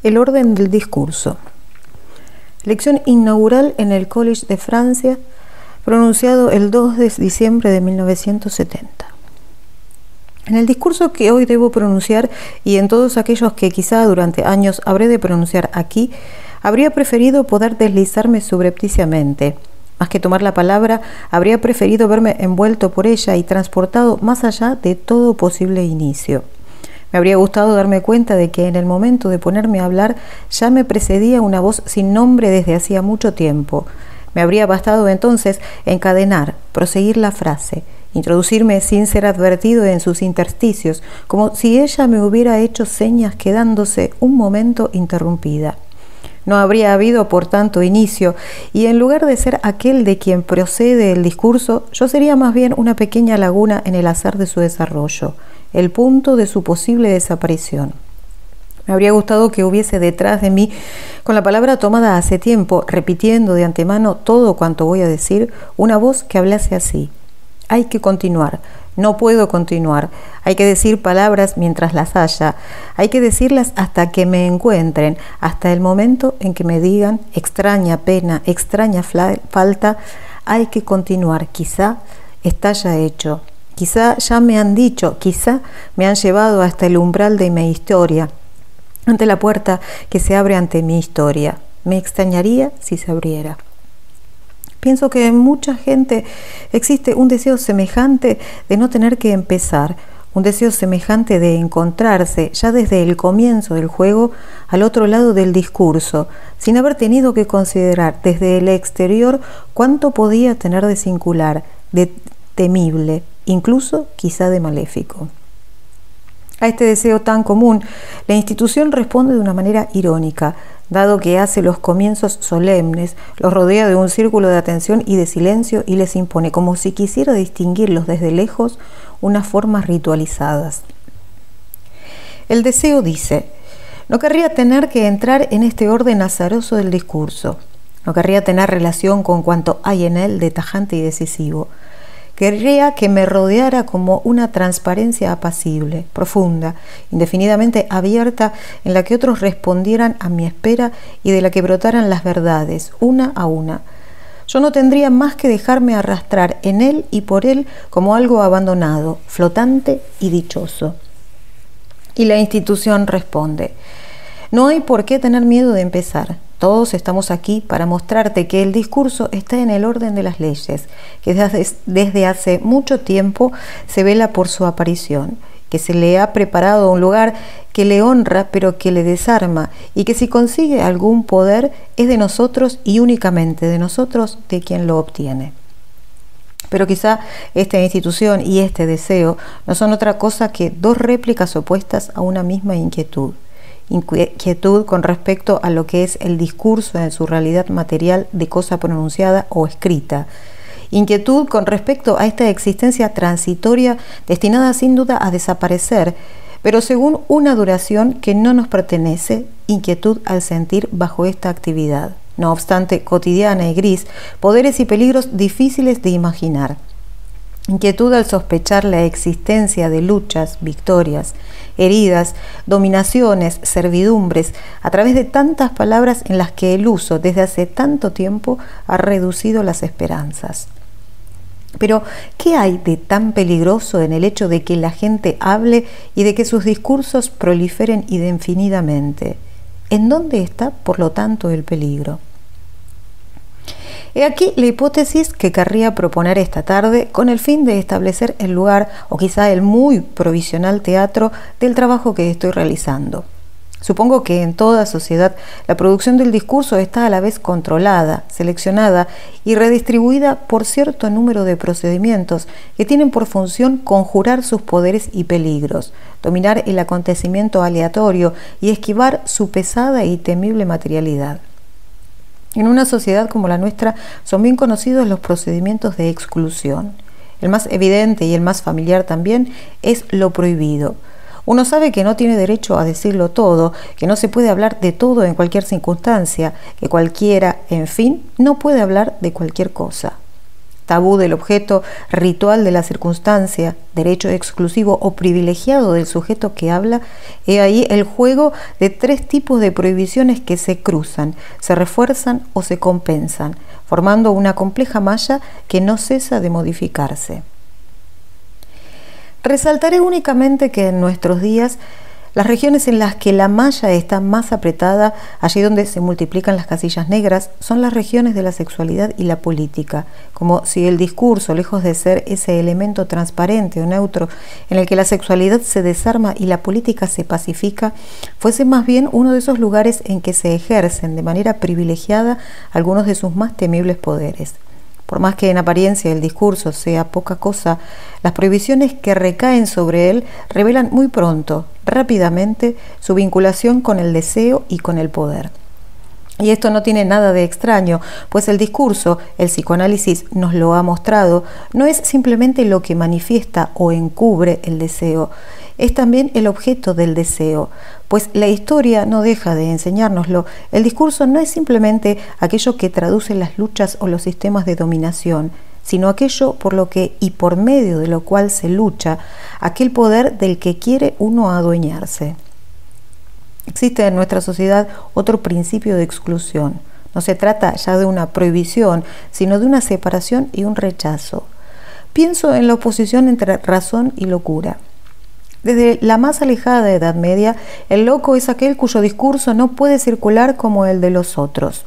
El orden del discurso. Lección inaugural en el College de Francia, pronunciado el 2 de diciembre de 1970. En el discurso que hoy debo pronunciar y en todos aquellos que quizá durante años habré de pronunciar aquí, habría preferido poder deslizarme subrepticiamente. Más que tomar la palabra, habría preferido verme envuelto por ella y transportado más allá de todo posible inicio. Me habría gustado darme cuenta de que en el momento de ponerme a hablar ya me precedía una voz sin nombre desde hacía mucho tiempo. Me habría bastado entonces encadenar, proseguir la frase, introducirme sin ser advertido en sus intersticios, como si ella me hubiera hecho señas quedándose un momento interrumpida. No habría habido, por tanto, inicio, y en lugar de ser aquel de quien procede el discurso, yo sería más bien una pequeña laguna en el azar de su desarrollo, el punto de su posible desaparición. Me habría gustado que hubiese detrás de mí, con la palabra tomada hace tiempo, repitiendo de antemano todo cuanto voy a decir, una voz que hablase así: hay que continuar, no puedo continuar, hay que decir palabras mientras las haya, hay que decirlas hasta que me encuentren, hasta el momento en que me digan: extraña pena, extraña falta, hay que continuar, quizá está ya hecho. Quizá ya me han dicho, quizá me han llevado hasta el umbral de mi historia, ante la puerta que se abre ante mi historia. Me extrañaría si se abriera. Pienso que en mucha gente existe un deseo semejante de no tener que empezar, un deseo semejante de encontrarse ya desde el comienzo del juego al otro lado del discurso, sin haber tenido que considerar desde el exterior cuánto podía tener de singular, de temible, incluso quizá de maléfico. A este deseo tan común, la institución responde de una manera irónica, dado que hace los comienzos solemnes, los rodea de un círculo de atención y de silencio y les impone, como si quisiera distinguirlos desde lejos, unas formas ritualizadas. El deseo dice: no querría tener que entrar en este orden azaroso del discurso, no querría tener relación con cuanto hay en él de tajante y decisivo. Querría que me rodeara como una transparencia apacible, profunda, indefinidamente abierta, en la que otros respondieran a mi espera y de la que brotaran las verdades, una a una. Yo no tendría más que dejarme arrastrar en él y por él como algo abandonado, flotante y dichoso. Y la institución responde: no hay por qué tener miedo de empezar. Todos estamos aquí para mostrarte que el discurso está en el orden de las leyes, que desde hace mucho tiempo se vela por su aparición, que se le ha preparado un lugar que le honra pero que le desarma, y que si consigue algún poder es de nosotros y únicamente de nosotros de quien lo obtiene. Pero quizá esta institución y este deseo no son otra cosa que dos réplicas opuestas a una misma inquietud. Inquietud con respecto a lo que es el discurso en su realidad material de cosa pronunciada o escrita. Inquietud con respecto a esta existencia transitoria destinada sin duda a desaparecer, pero según una duración que no nos pertenece. Inquietud al sentir bajo esta actividad, no obstante cotidiana y gris, poderes y peligros difíciles de imaginar. Inquietud al sospechar la existencia de luchas, victorias, heridas, dominaciones, servidumbres, a través de tantas palabras en las que el uso desde hace tanto tiempo ha reducido las esperanzas. Pero, ¿qué hay de tan peligroso en el hecho de que la gente hable y de que sus discursos proliferen indefinidamente? ¿En dónde está, por lo tanto, el peligro? He aquí la hipótesis que querría proponer esta tarde con el fin de establecer el lugar, o quizá el muy provisional teatro, del trabajo que estoy realizando. Supongo que en toda sociedad la producción del discurso está a la vez controlada, seleccionada y redistribuida por cierto número de procedimientos que tienen por función conjurar sus poderes y peligros, dominar el acontecimiento aleatorio y esquivar su pesada y temible materialidad. En una sociedad como la nuestra son bien conocidos los procedimientos de exclusión. El más evidente y el más familiar también es lo prohibido. Uno sabe que no tiene derecho a decirlo todo, que no se puede hablar de todo en cualquier circunstancia, que cualquiera, en fin, no puede hablar de cualquier cosa. tabú del objeto, ritual de la circunstancia, derecho exclusivo o privilegiado del sujeto que habla, he ahí el juego de tres tipos de prohibiciones que se cruzan, se refuerzan o se compensan, formando una compleja malla que no cesa de modificarse. Resaltaré únicamente que en nuestros días las regiones en las que la malla está más apretada, allí donde se multiplican las casillas negras, son las regiones de la sexualidad y la política, como si el discurso, lejos de ser ese elemento transparente o neutro en el que la sexualidad se desarma y la política se pacifica, fuese más bien uno de esos lugares en que se ejercen de manera privilegiada algunos de sus más temibles poderes. Por más que en apariencia el discurso sea poca cosa, las prohibiciones que recaen sobre él revelan muy pronto, rápidamente, su vinculación con el deseo y con el poder. Y esto no tiene nada de extraño, pues el discurso, el psicoanálisis nos lo ha mostrado, no es simplemente lo que manifiesta o encubre el deseo, es también el objeto del deseo, pues la historia no deja de enseñárnoslo. El discurso no es simplemente aquello que traduce las luchas o los sistemas de dominación, sino aquello por lo que y por medio de lo cual se lucha, aquel poder del que quiere uno adueñarse. Existe en nuestra sociedad otro principio de exclusión. No se trata ya de una prohibición, sino de una separación y un rechazo. Pienso en la oposición entre razón y locura. Desde la más alejada Edad Media, el loco es aquel cuyo discurso no puede circular como el de los otros.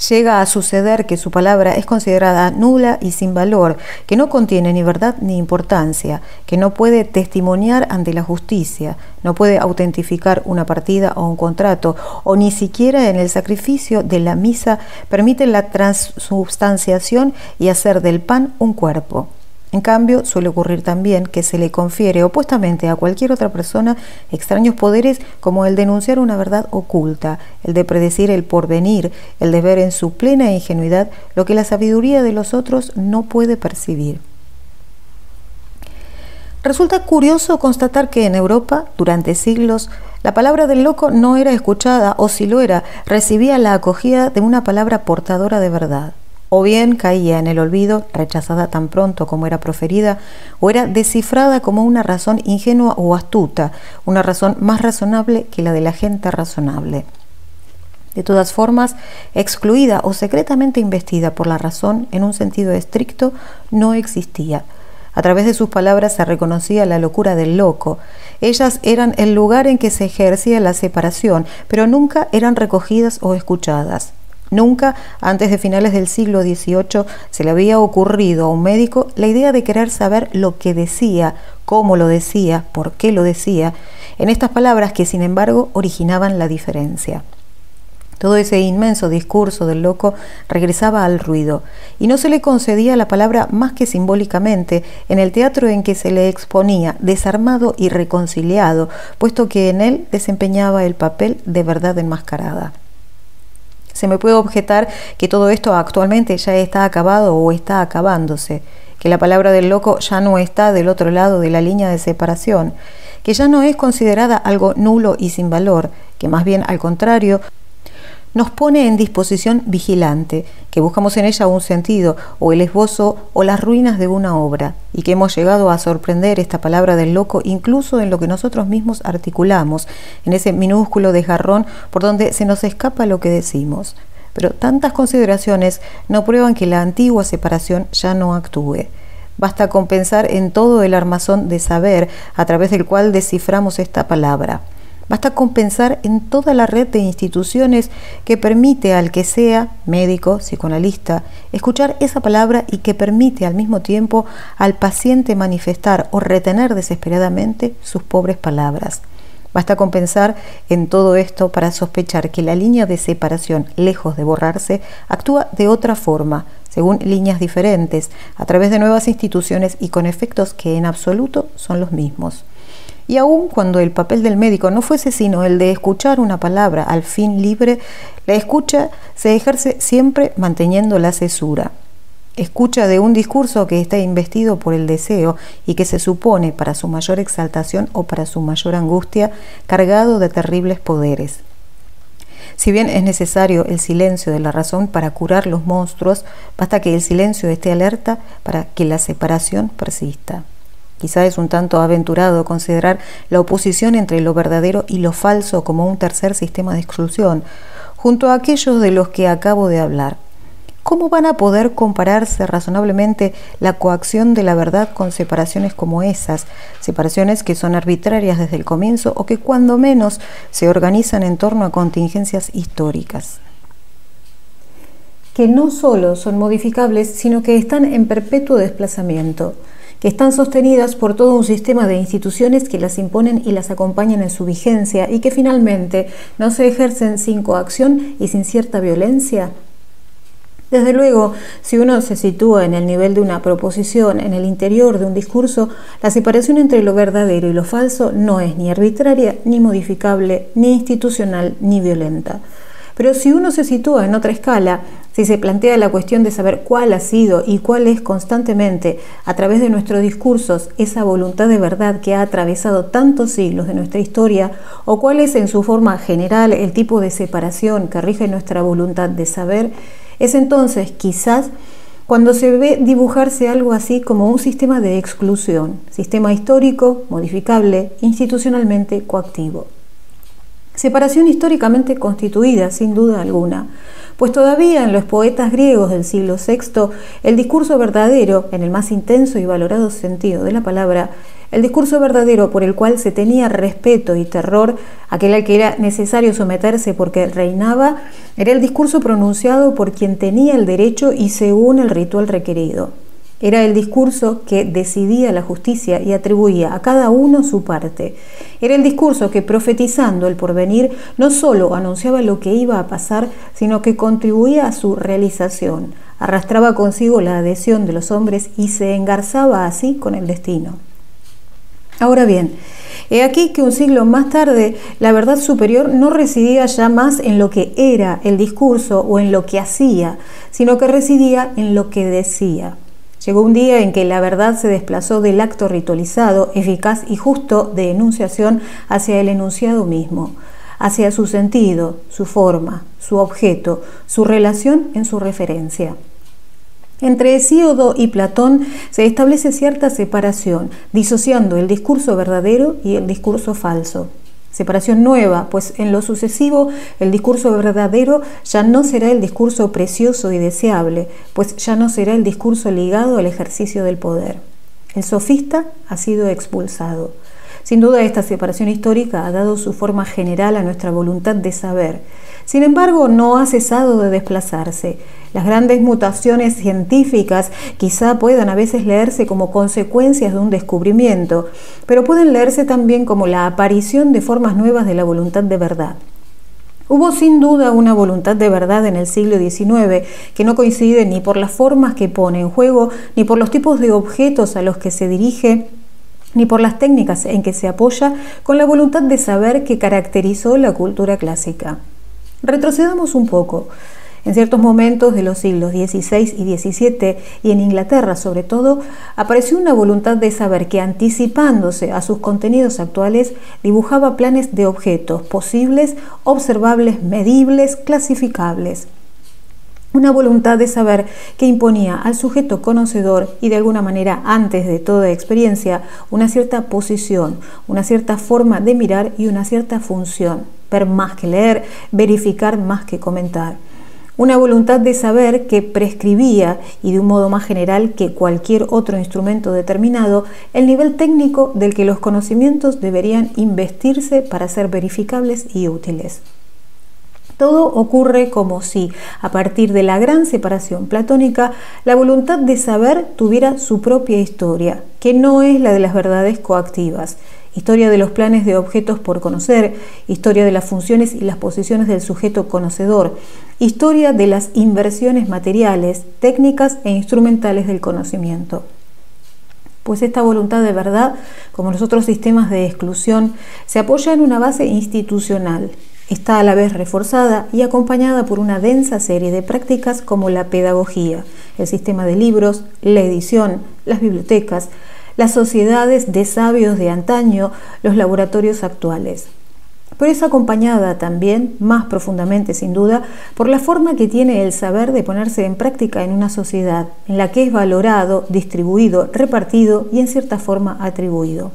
Llega a suceder que su palabra es considerada nula y sin valor, que no contiene ni verdad ni importancia, que no puede testimoniar ante la justicia, no puede autentificar una partida o un contrato, o ni siquiera en el sacrificio de la misa permite la transubstanciación y hacer del pan un cuerpo. En cambio, suele ocurrir también que se le confiere opuestamente a cualquier otra persona extraños poderes como el de enunciar una verdad oculta, el de predecir el porvenir, el de ver en su plena ingenuidad lo que la sabiduría de los otros no puede percibir. Resulta curioso constatar que en Europa, durante siglos, la palabra del loco no era escuchada, o si lo era, recibía la acogida de una palabra portadora de verdad. O bien caía en el olvido, rechazada tan pronto como era proferida, o era descifrada como una razón ingenua o astuta, una razón más razonable que la de la gente razonable. De todas formas, excluida o secretamente investida por la razón en un sentido estricto, no existía. A través de sus palabras se reconocía la locura del loco. Ellas eran el lugar en que se ejercía la separación, pero nunca eran recogidas o escuchadas. Nunca, antes de finales del siglo XVIII, se le había ocurrido a un médico la idea de querer saber lo que decía, cómo lo decía, por qué lo decía, en estas palabras que, sin embargo, originaban la diferencia. Todo ese inmenso discurso del loco regresaba al ruido, y no se le concedía la palabra más que simbólicamente en el teatro en que se le exponía, desarmado y reconciliado, puesto que en él desempeñaba el papel de verdad enmascarada. Se me puede objetar que todo esto actualmente ya está acabado o está acabándose, que la palabra del loco ya no está del otro lado de la línea de separación, que ya no es considerada algo nulo y sin valor, que más bien al contrario nos pone en disposición vigilante, que buscamos en ella un sentido o el esbozo o las ruinas de una obra, y que hemos llegado a sorprender esta palabra del loco incluso en lo que nosotros mismos articulamos, en ese minúsculo desgarrón por donde se nos escapa lo que decimos. Pero tantas consideraciones no prueban que la antigua separación ya no actúe. Basta con pensar en todo el armazón de saber a través del cual desciframos esta palabra. Basta con pensar en toda la red de instituciones que permite al que sea médico, psicoanalista, escuchar esa palabra y que permite al mismo tiempo al paciente manifestar o retener desesperadamente sus pobres palabras. Basta con pensar en todo esto para sospechar que la línea de separación, lejos de borrarse, actúa de otra forma, según líneas diferentes, a través de nuevas instituciones y con efectos que en absoluto son los mismos. Y aun cuando el papel del médico no fuese sino el de escuchar una palabra al fin libre, la escucha se ejerce siempre manteniendo la cesura. Escucha de un discurso que está investido por el deseo y que se supone, para su mayor exaltación o para su mayor angustia, cargado de terribles poderes. Si bien es necesario el silencio de la razón para curar los monstruos, basta que el silencio esté alerta para que la separación persista. Quizá es un tanto aventurado considerar la oposición entre lo verdadero y lo falso como un tercer sistema de exclusión, junto a aquellos de los que acabo de hablar. ¿Cómo van a poder compararse razonablemente la coacción de la verdad con separaciones como esas? Separaciones que son arbitrarias desde el comienzo o que cuando menos se organizan en torno a contingencias históricas. Que no solo son modificables, sino que están en perpetuo desplazamiento, que están sostenidas por todo un sistema de instituciones que las imponen y las acompañan en su vigencia y que finalmente no se ejercen sin coacción y sin cierta violencia. Desde luego, si uno se sitúa en el nivel de una proposición, en el interior de un discurso, la separación entre lo verdadero y lo falso no es ni arbitraria, ni modificable, ni institucional, ni violenta. Pero si uno se sitúa en otra escala, si se plantea la cuestión de saber cuál ha sido y cuál es constantemente, a través de nuestros discursos, esa voluntad de verdad que ha atravesado tantos siglos de nuestra historia, o cuál es en su forma general el tipo de separación que rige nuestra voluntad de saber, es entonces, quizás, cuando se ve dibujarse algo así como un sistema de exclusión, sistema histórico, modificable, institucionalmente coactivo. Separación históricamente constituida, sin duda alguna, pues todavía en los poetas griegos del siglo VI, el discurso verdadero, en el más intenso y valorado sentido de la palabra, el discurso verdadero por el cual se tenía respeto y terror, aquel al que era necesario someterse porque reinaba, era el discurso pronunciado por quien tenía el derecho y según el ritual requerido. Era el discurso que decidía la justicia y atribuía a cada uno su parte. Era el discurso que, profetizando el porvenir, no solo anunciaba lo que iba a pasar, sino que contribuía a su realización, arrastraba consigo la adhesión de los hombres y se engarzaba así con el destino. Ahora bien, he aquí que un siglo más tarde la verdad superior no residía ya más en lo que era el discurso o en lo que hacía, sino que residía en lo que decía. Llegó un día en que la verdad se desplazó del acto ritualizado, eficaz y justo de enunciación hacia el enunciado mismo, hacia su sentido, su forma, su objeto, su relación en su referencia. Entre Hesíodo y Platón se establece cierta separación, disociando el discurso verdadero y el discurso falso. Separación nueva, pues en lo sucesivo el discurso verdadero ya no será el discurso precioso y deseable, pues ya no será el discurso ligado al ejercicio del poder. El sofista ha sido expulsado. Sin duda esta separación histórica ha dado su forma general a nuestra voluntad de saber. Sin embargo, no ha cesado de desplazarse. Las grandes mutaciones científicas quizá puedan a veces leerse como consecuencias de un descubrimiento, pero pueden leerse también como la aparición de formas nuevas de la voluntad de verdad. Hubo sin duda una voluntad de verdad en el siglo XIX que no coincide ni por las formas que pone en juego, ni por los tipos de objetos a los que se dirige, ni por las técnicas en que se apoya con la voluntad de saber que caracterizó la cultura clásica. Retrocedamos un poco. En ciertos momentos de los siglos XVI y XVII, y en Inglaterra sobre todo, apareció una voluntad de saber que, anticipándose a sus contenidos actuales, dibujaba planes de objetos posibles, observables, medibles, clasificables. Una voluntad de saber que imponía al sujeto conocedor y de alguna manera antes de toda experiencia una cierta posición, una cierta forma de mirar y una cierta función. Ver más que leer, verificar más que comentar. Una voluntad de saber que prescribía, y de un modo más general que cualquier otro instrumento determinado, el nivel técnico del que los conocimientos deberían investirse para ser verificables y útiles. Todo ocurre como si, a partir de la gran separación platónica, la voluntad de saber tuviera su propia historia, que no es la de las verdades coactivas. Historia de los planes de objetos por conocer, historia de las funciones y las posiciones del sujeto conocedor, historia de las inversiones materiales, técnicas e instrumentales del conocimiento. Pues esta voluntad de verdad, como los otros sistemas de exclusión, se apoya en una base institucional. Está a la vez reforzada y acompañada por una densa serie de prácticas como la pedagogía, el sistema de libros, la edición, las bibliotecas, las sociedades de sabios de antaño, los laboratorios actuales. pero es acompañada también, más profundamente sin duda, por la forma que tiene el saber de ponerse en práctica en una sociedad, en la que es valorado, distribuido, repartido y en cierta forma atribuido.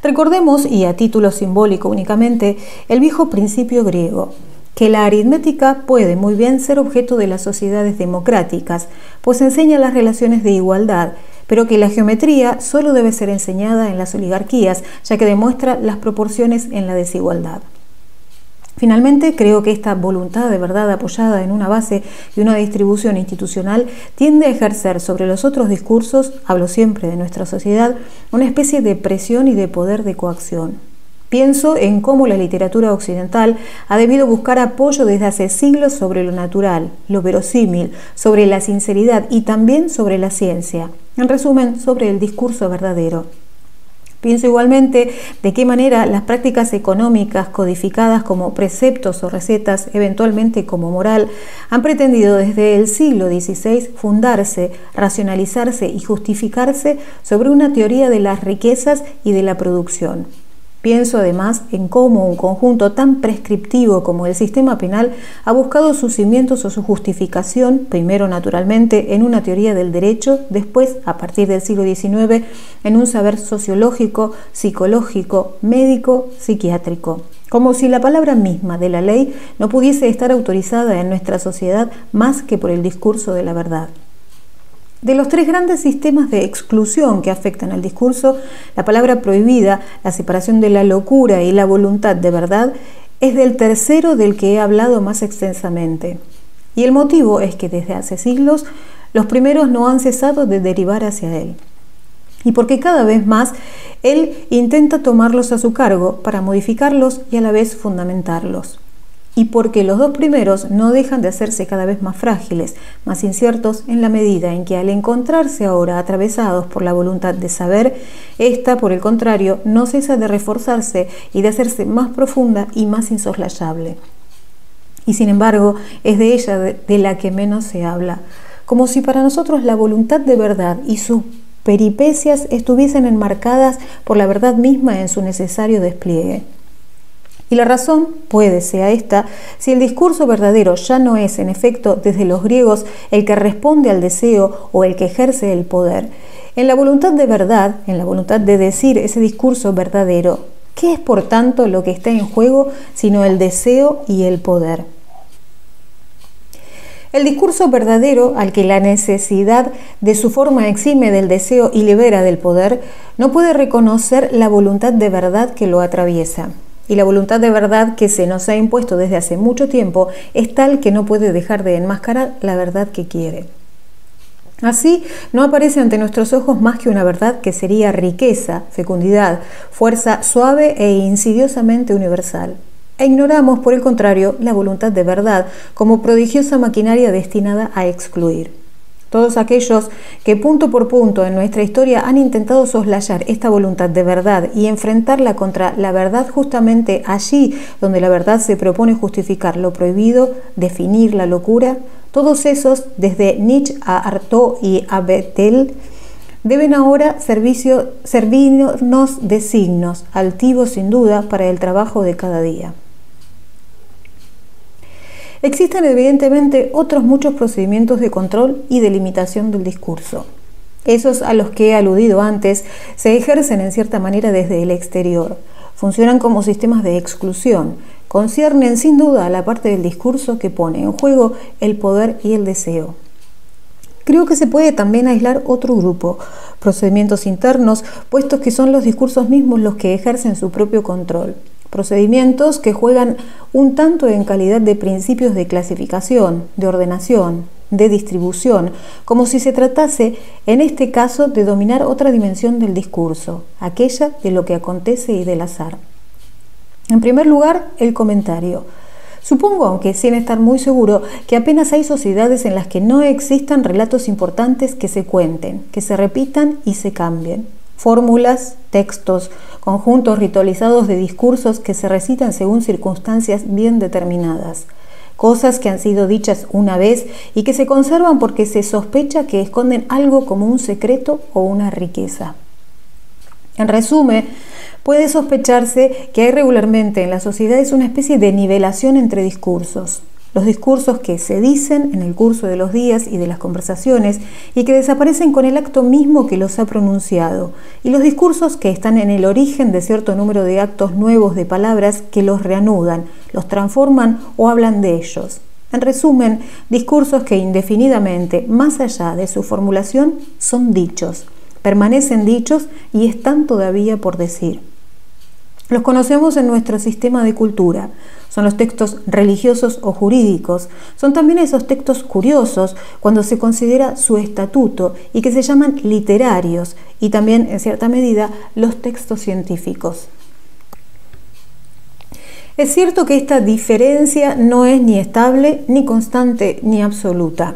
Recordemos, y a título simbólico únicamente, el viejo principio griego, que la aritmética puede muy bien ser objeto de las sociedades democráticas, pues enseña las relaciones de igualdad, pero que la geometría solo debe ser enseñada en las oligarquías, ya que demuestra las proporciones en la desigualdad. Finalmente, creo que esta voluntad de verdad apoyada en una base y una distribución institucional tiende a ejercer sobre los otros discursos, hablo siempre de nuestra sociedad, una especie de presión y de poder de coacción. Pienso en cómo la literatura occidental ha debido buscar apoyo desde hace siglos sobre lo natural, lo verosímil, sobre la sinceridad y también sobre la ciencia. En resumen, sobre el discurso verdadero. Pienso igualmente de qué manera las prácticas económicas codificadas como preceptos o recetas, eventualmente como moral, han pretendido desde el siglo XVI fundarse, racionalizarse y justificarse sobre una teoría de las riquezas y de la producción. Pienso además en cómo un conjunto tan prescriptivo como el sistema penal ha buscado sus cimientos o su justificación, primero naturalmente en una teoría del derecho, después, a partir del siglo XIX, en un saber sociológico, psicológico, médico, psiquiátrico. Como si la palabra misma de la ley no pudiese estar autorizada en nuestra sociedad más que por el discurso de la verdad. De los tres grandes sistemas de exclusión que afectan al discurso, la palabra prohibida, la separación de la locura y la voluntad de verdad, es del tercero del que he hablado más extensamente. Y el motivo es que desde hace siglos los primeros no han cesado de derivar hacia él. Y porque cada vez más él intenta tomarlos a su cargo para modificarlos y a la vez fundamentarlos. Y porque los dos primeros no dejan de hacerse cada vez más frágiles, más inciertos, en la medida en que al encontrarse ahora atravesados por la voluntad de saber, ésta, por el contrario, no cesa de reforzarse y de hacerse más profunda y más insoslayable. Y sin embargo, es de ella de la que menos se habla, como si para nosotros la voluntad de verdad y sus peripecias estuviesen enmarcadas por la verdad misma en su necesario despliegue. Y la razón puede sea esta, si el discurso verdadero ya no es, en efecto, desde los griegos, el que responde al deseo o el que ejerce el poder. En la voluntad de verdad, en la voluntad de decir ese discurso verdadero, ¿qué es por tanto lo que está en juego sino el deseo y el poder? El discurso verdadero, al que la necesidad de su forma exime del deseo y libera del poder, no puede reconocer la voluntad de verdad que lo atraviesa. Y la voluntad de verdad que se nos ha impuesto desde hace mucho tiempo es tal que no puede dejar de enmascarar la verdad que quiere. Así, no aparece ante nuestros ojos más que una verdad que sería riqueza, fecundidad, fuerza suave e insidiosamente universal. E ignoramos, por el contrario, la voluntad de verdad como prodigiosa maquinaria destinada a excluir. Todos aquellos que punto por punto en nuestra historia han intentado soslayar esta voluntad de verdad y enfrentarla contra la verdad justamente allí donde la verdad se propone justificar lo prohibido, definir la locura, todos esos, desde Nietzsche a Artaud y a Bethel, deben ahora servirnos de signos, altivos sin duda, para el trabajo de cada día. Existen evidentemente otros muchos procedimientos de control y de limitación del discurso. Esos a los que he aludido antes se ejercen en cierta manera desde el exterior, funcionan como sistemas de exclusión, conciernen sin duda a la parte del discurso que pone en juego el poder y el deseo. Creo que se puede también aislar otro grupo, procedimientos internos, puestos que son los discursos mismos los que ejercen su propio control. Procedimientos que juegan un tanto en calidad de principios de clasificación, de ordenación, de distribución, como si se tratase, en este caso, de dominar otra dimensión del discurso, aquella de lo que acontece y del azar. En primer lugar, el comentario. Supongo, aunque sin estar muy seguro, que apenas hay sociedades en las que no existan relatos importantes que se cuenten, que se repitan y se cambien. Fórmulas, textos, conjuntos ritualizados de discursos que se recitan según circunstancias bien determinadas. Cosas que han sido dichas una vez y que se conservan porque se sospecha que esconden algo como un secreto o una riqueza. En resumen, puede sospecharse que hay regularmente en las sociedades una especie de nivelación entre discursos. Los discursos que se dicen en el curso de los días y de las conversaciones y que desaparecen con el acto mismo que los ha pronunciado, y los discursos que están en el origen de cierto número de actos nuevos de palabras que los reanudan, los transforman o hablan de ellos. En resumen, discursos que indefinidamente, más allá de su formulación, son dichos, permanecen dichos y están todavía por decir. Los conocemos en nuestro sistema de cultura. Son los textos religiosos o jurídicos. Son también esos textos curiosos cuando se considera su estatuto y que se llaman literarios, y también, en cierta medida, los textos científicos. Es cierto que esta diferencia no es ni estable, ni constante, ni absoluta.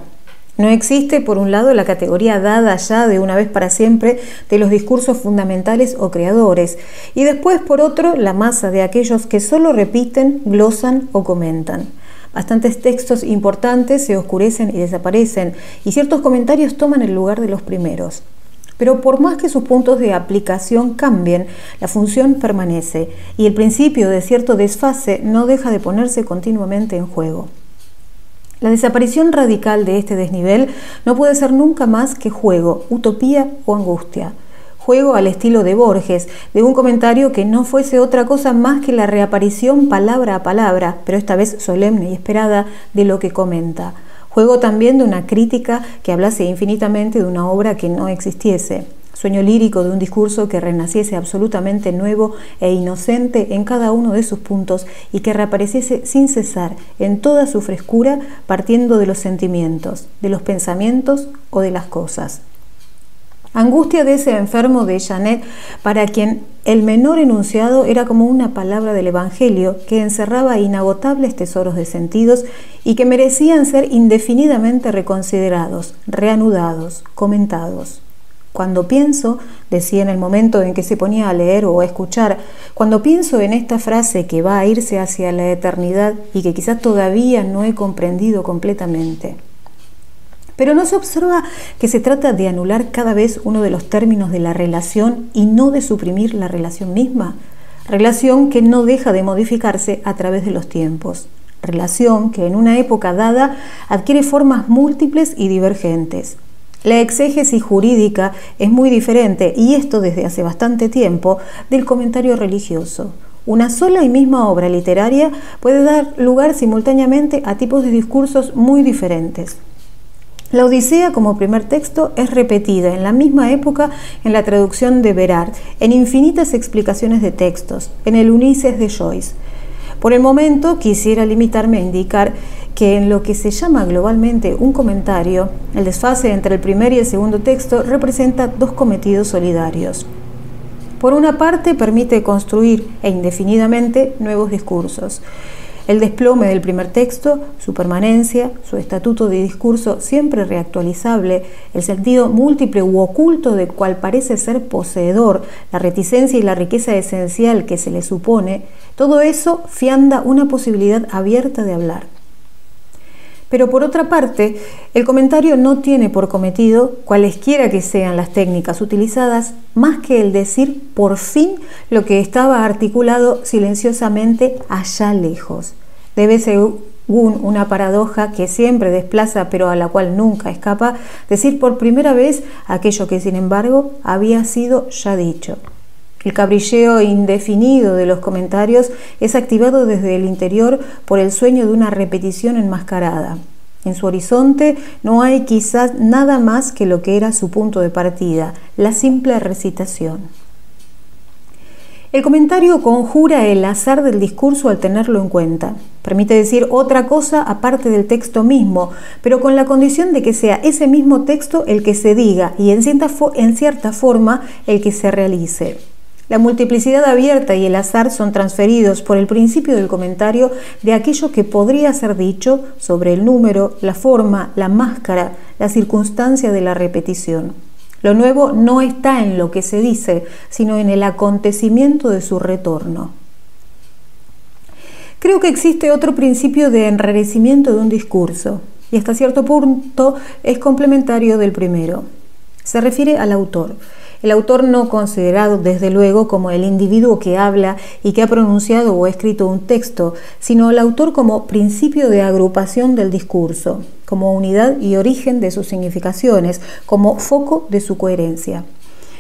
No existe, por un lado, la categoría dada ya de una vez para siempre de los discursos fundamentales o creadores, y después, por otro, la masa de aquellos que solo repiten, glosan o comentan. Bastantes textos importantes se oscurecen y desaparecen, y ciertos comentarios toman el lugar de los primeros. Pero por más que sus puntos de aplicación cambien, la función permanece, y el principio de cierto desfase no deja de ponerse continuamente en juego. La desaparición radical de este desnivel no puede ser nunca más que juego, utopía o angustia. Juego al estilo de Borges, de un comentario que no fuese otra cosa más que la reaparición palabra a palabra, pero esta vez solemne y esperada, de lo que comenta. Juego también de una crítica que hablase infinitamente de una obra que no existiese. Sueño lírico de un discurso que renaciese absolutamente nuevo e inocente en cada uno de sus puntos y que reapareciese sin cesar en toda su frescura, partiendo de los sentimientos, de los pensamientos o de las cosas. Angustia de ese enfermo de Janet, para quien el menor enunciado era como una palabra del Evangelio que encerraba inagotables tesoros de sentidos y que merecían ser indefinidamente reconsiderados, reanudados, comentados. Cuando pienso, decía en el momento en que se ponía a leer o a escuchar, cuando pienso en esta frase que va a irse hacia la eternidad y que quizás todavía no he comprendido completamente. Pero ¿no se observa que se trata de anular cada vez uno de los términos de la relación y no de suprimir la relación misma? Relación que no deja de modificarse a través de los tiempos. Relación que en una época dada adquiere formas múltiples y divergentes. La exégesis jurídica es muy diferente, y esto desde hace bastante tiempo, del comentario religioso. Una sola y misma obra literaria puede dar lugar simultáneamente a tipos de discursos muy diferentes. La Odisea como primer texto es repetida en la misma época en la traducción de Bérard, en infinitas explicaciones de textos, en el Ulises de Joyce. Por el momento quisiera limitarme a indicar que en lo que se llama globalmente un comentario, el desfase entre el primer y el segundo texto representa dos cometidos solidarios. Por una parte, permite construir indefinidamente nuevos discursos. El desplome del primer texto, su permanencia, su estatuto de discurso siempre reactualizable, el sentido múltiple u oculto del cual parece ser poseedor, la reticencia y la riqueza esencial que se le supone, todo eso fianda una posibilidad abierta de hablar. Pero por otra parte, el comentario no tiene por cometido, cualesquiera que sean las técnicas utilizadas, más que el decir por fin lo que estaba articulado silenciosamente allá lejos. Debe, según una paradoja que siempre desplaza pero a la cual nunca escapa, decir por primera vez aquello que sin embargo había sido ya dicho. El cabrilleo indefinido de los comentarios es activado desde el interior por el sueño de una repetición enmascarada. En su horizonte no hay quizás nada más que lo que era su punto de partida, la simple recitación. El comentario conjura el azar del discurso al tenerlo en cuenta. Permite decir otra cosa aparte del texto mismo, pero con la condición de que sea ese mismo texto el que se diga y en cierta forma el que se realice. La multiplicidad abierta y el azar son transferidos por el principio del comentario de aquello que podría ser dicho sobre el número, la forma, la máscara, la circunstancia de la repetición. Lo nuevo no está en lo que se dice, sino en el acontecimiento de su retorno. Creo que existe otro principio de enrarecimiento de un discurso, y hasta cierto punto es complementario del primero. Se refiere al autor. El autor no considerado desde luego como el individuo que habla y que ha pronunciado o escrito un texto, sino el autor como principio de agrupación del discurso, como unidad y origen de sus significaciones, como foco de su coherencia.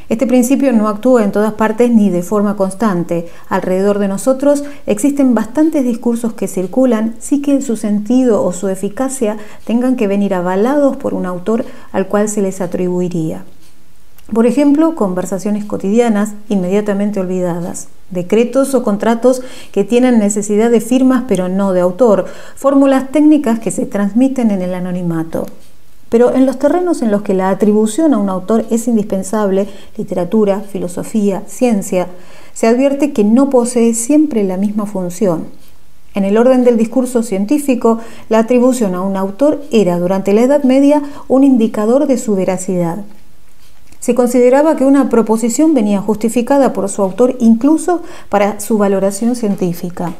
Este principio no actúa en todas partes ni de forma constante. Alrededor de nosotros existen bastantes discursos que circulan sin que su sentido o su eficacia tengan que venir avalados por un autor al cual se les atribuiría. Por ejemplo, conversaciones cotidianas inmediatamente olvidadas, decretos o contratos que tienen necesidad de firmas pero no de autor, fórmulas técnicas que se transmiten en el anonimato. Pero en los terrenos en los que la atribución a un autor es indispensable, literatura, filosofía, ciencia, se advierte que no posee siempre la misma función. En el orden del discurso científico, la atribución a un autor era durante la Edad Media un indicador de su veracidad. Se consideraba que una proposición venía justificada por su autor incluso para su valoración científica.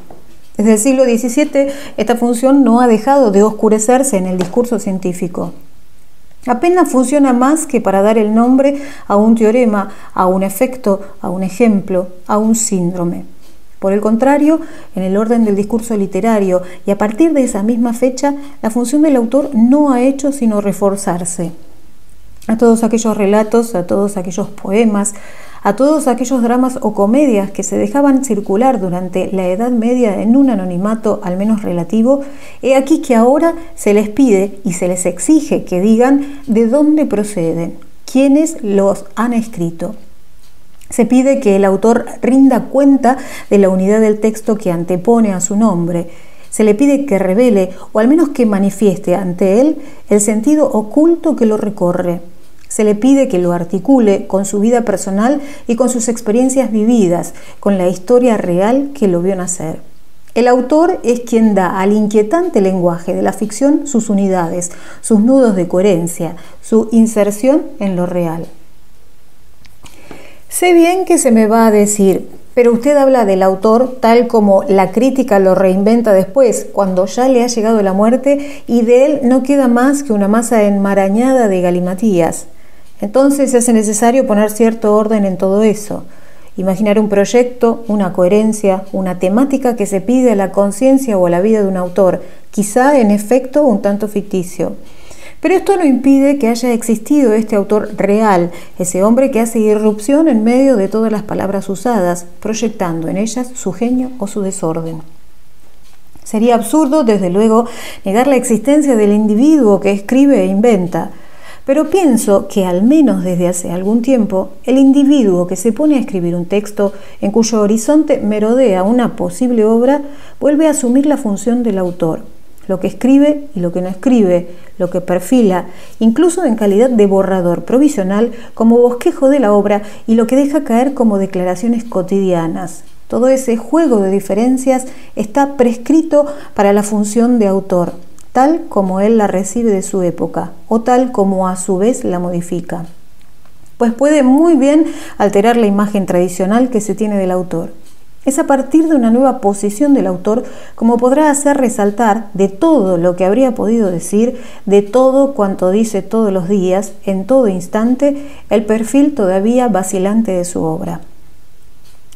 Desde el siglo XVII, esta función no ha dejado de oscurecerse en el discurso científico. Apenas funciona más que para dar el nombre a un teorema, a un efecto, a un ejemplo, a un síndrome. Por el contrario, en el orden del discurso literario y a partir de esa misma fecha, la función del autor no ha hecho sino reforzarse. A todos aquellos relatos, a todos aquellos poemas, a todos aquellos dramas o comedias que se dejaban circular durante la Edad Media en un anonimato al menos relativo, he aquí que ahora se les pide y se les exige que digan de dónde proceden, quiénes los han escrito. Se pide que el autor rinda cuenta de la unidad del texto que antepone a su nombre. Se le pide que revele, o al menos que manifieste ante él, el sentido oculto que lo recorre. Se le pide que lo articule con su vida personal y con sus experiencias vividas, con la historia real que lo vio nacer. El autor es quien da al inquietante lenguaje de la ficción sus unidades, sus nudos de coherencia, su inserción en lo real. Sé bien que se me va a decir, pero usted habla del autor tal como la crítica lo reinventa después, cuando ya le ha llegado la muerte y de él no queda más que una masa enmarañada de galimatías. Entonces es necesario poner cierto orden en todo eso, imaginar un proyecto, una coherencia, una temática que se pide a la conciencia o a la vida de un autor, quizá en efecto un tanto ficticio. Pero esto no impide que haya existido este autor real, ese hombre que hace irrupción en medio de todas las palabras usadas, proyectando en ellas su genio o su desorden. Sería absurdo, desde luego, negar la existencia del individuo que escribe e inventa, pero pienso que al menos desde hace algún tiempo, el individuo que se pone a escribir un texto en cuyo horizonte merodea una posible obra, vuelve a asumir la función del autor. Lo que escribe y lo que no escribe, lo que perfila, incluso en calidad de borrador provisional como bosquejo de la obra y lo que deja caer como declaraciones cotidianas. Todo ese juego de diferencias está prescrito para la función de autor, tal como él la recibe de su época o tal como a su vez la modifica. Pues puede muy bien alterar la imagen tradicional que se tiene del autor. Es a partir de una nueva posición del autor como podrá hacer resaltar de todo lo que habría podido decir, de todo cuanto dice todos los días, en todo instante, el perfil todavía vacilante de su obra.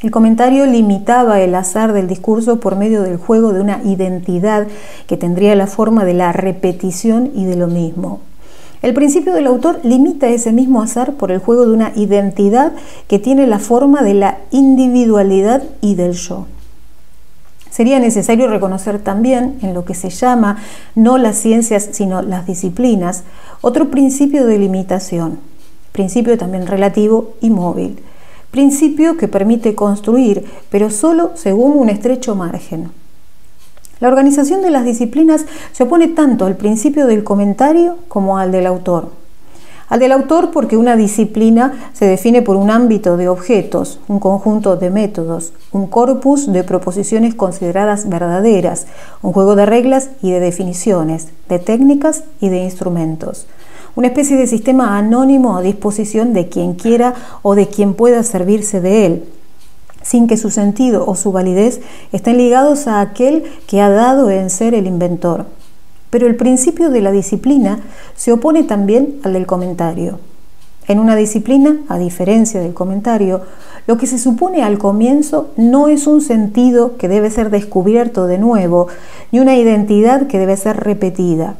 El comentario limitaba el azar del discurso por medio del juego de una identidad que tendría la forma de la repetición y de lo mismo. El principio del autor limita ese mismo azar por el juego de una identidad que tiene la forma de la individualidad y del yo. Sería necesario reconocer también, en lo que se llama no las ciencias sino las disciplinas, otro principio de limitación, principio también relativo y móvil, principio que permite construir, pero solo según un estrecho margen. La organización de las disciplinas se opone tanto al principio del comentario como al del autor. Al del autor porque una disciplina se define por un ámbito de objetos, un conjunto de métodos, un corpus de proposiciones consideradas verdaderas, un juego de reglas y de definiciones, de técnicas y de instrumentos. Una especie de sistema anónimo a disposición de quien quiera o de quien pueda servirse de él, sin que su sentido o su validez estén ligados a aquel que ha dado en ser el inventor. Pero el principio de la disciplina se opone también al del comentario. En una disciplina, a diferencia del comentario, lo que se supone al comienzo no es un sentido que debe ser descubierto de nuevo, ni una identidad que debe ser repetida.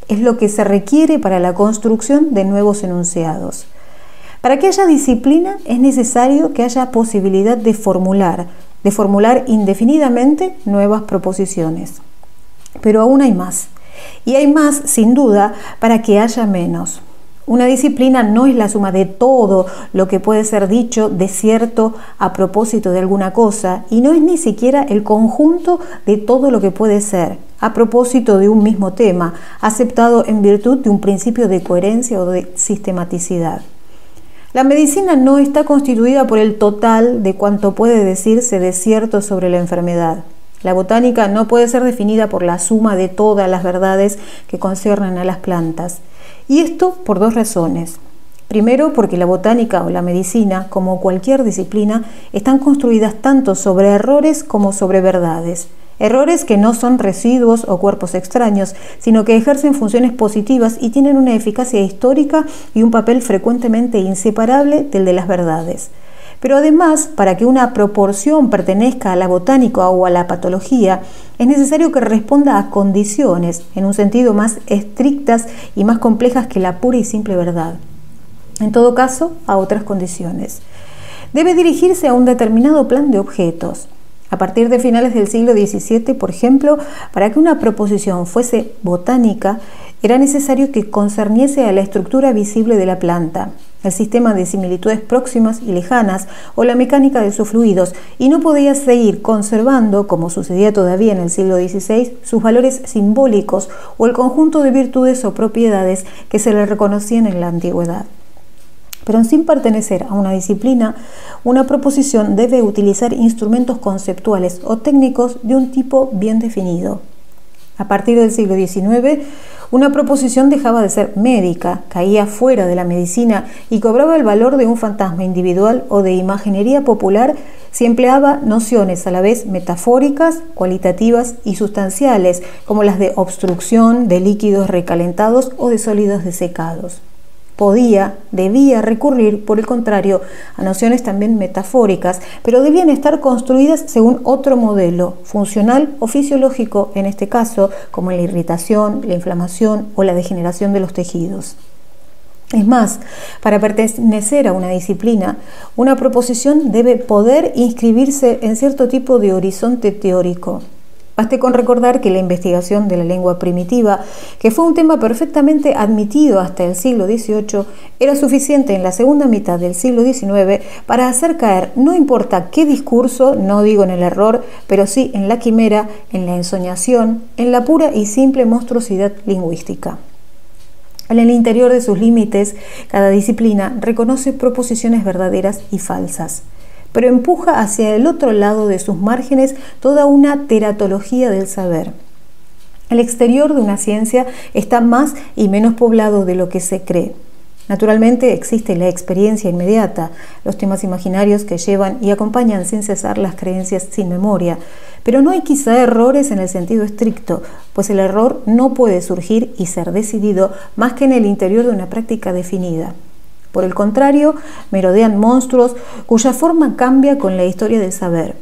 Es lo que se requiere para la construcción de nuevos enunciados. Para que haya disciplina es necesario que haya posibilidad de formular indefinidamente nuevas proposiciones. Pero aún hay más. Y hay más, sin duda, para que haya menos. Una disciplina no es la suma de todo lo que puede ser dicho de cierto a propósito de alguna cosa, y no es ni siquiera el conjunto de todo lo que puede ser a propósito de un mismo tema, aceptado en virtud de un principio de coherencia o de sistematicidad. La medicina no está constituida por el total de cuanto puede decirse de cierto sobre la enfermedad. La botánica no puede ser definida por la suma de todas las verdades que conciernen a las plantas. Y esto por dos razones. Primero, porque la botánica o la medicina, como cualquier disciplina, están construidas tanto sobre errores como sobre verdades. Errores que no son residuos o cuerpos extraños, sino que ejercen funciones positivas y tienen una eficacia histórica y un papel frecuentemente inseparable del de las verdades. Pero además, para que una proporción pertenezca a la botánica o a la patología, es necesario que responda a condiciones, en un sentido más estrictas y más complejas que la pura y simple verdad. En todo caso, a otras condiciones. Debe dirigirse a un determinado plan de objetos. A partir de finales del siglo XVII, por ejemplo, para que una proposición fuese botánica, era necesario que concerniese a la estructura visible de la planta, el sistema de similitudes próximas y lejanas o la mecánica de sus fluidos, y no podía seguir conservando, como sucedía todavía en el siglo XVI, sus valores simbólicos o el conjunto de virtudes o propiedades que se le reconocían en la antigüedad. Pero sin pertenecer a una disciplina, una proposición debe utilizar instrumentos conceptuales o técnicos de un tipo bien definido. A partir del siglo XIX, una proposición dejaba de ser médica, caía fuera de la medicina y cobraba el valor de un fantasma individual o de imaginería popular si empleaba nociones a la vez metafóricas, cualitativas y sustanciales, como las de obstrucción, de líquidos recalentados o de sólidos desecados. Debía recurrir, por el contrario, a nociones también metafóricas, pero debían estar construidas según otro modelo, funcional o fisiológico en este caso, como la irritación, la inflamación o la degeneración de los tejidos. Es más, para pertenecer a una disciplina, una proposición debe poder inscribirse en cierto tipo de horizonte teórico. Baste con recordar que la investigación de la lengua primitiva, que fue un tema perfectamente admitido hasta el siglo XVIII, era suficiente en la segunda mitad del siglo XIX para hacer caer, no importa qué discurso, no digo en el error, pero sí en la quimera, en la ensoñación, en la pura y simple monstruosidad lingüística. En el interior de sus límites, cada disciplina reconoce proposiciones verdaderas y falsas, pero empuja hacia el otro lado de sus márgenes toda una teratología del saber. El exterior de una ciencia está más y menos poblado de lo que se cree. Naturalmente existe la experiencia inmediata, los temas imaginarios que llevan y acompañan sin cesar las creencias sin memoria, pero no hay quizá errores en el sentido estricto, pues el error no puede surgir y ser decidido más que en el interior de una práctica definida. Por el contrario, merodean monstruos cuya forma cambia con la historia del saber.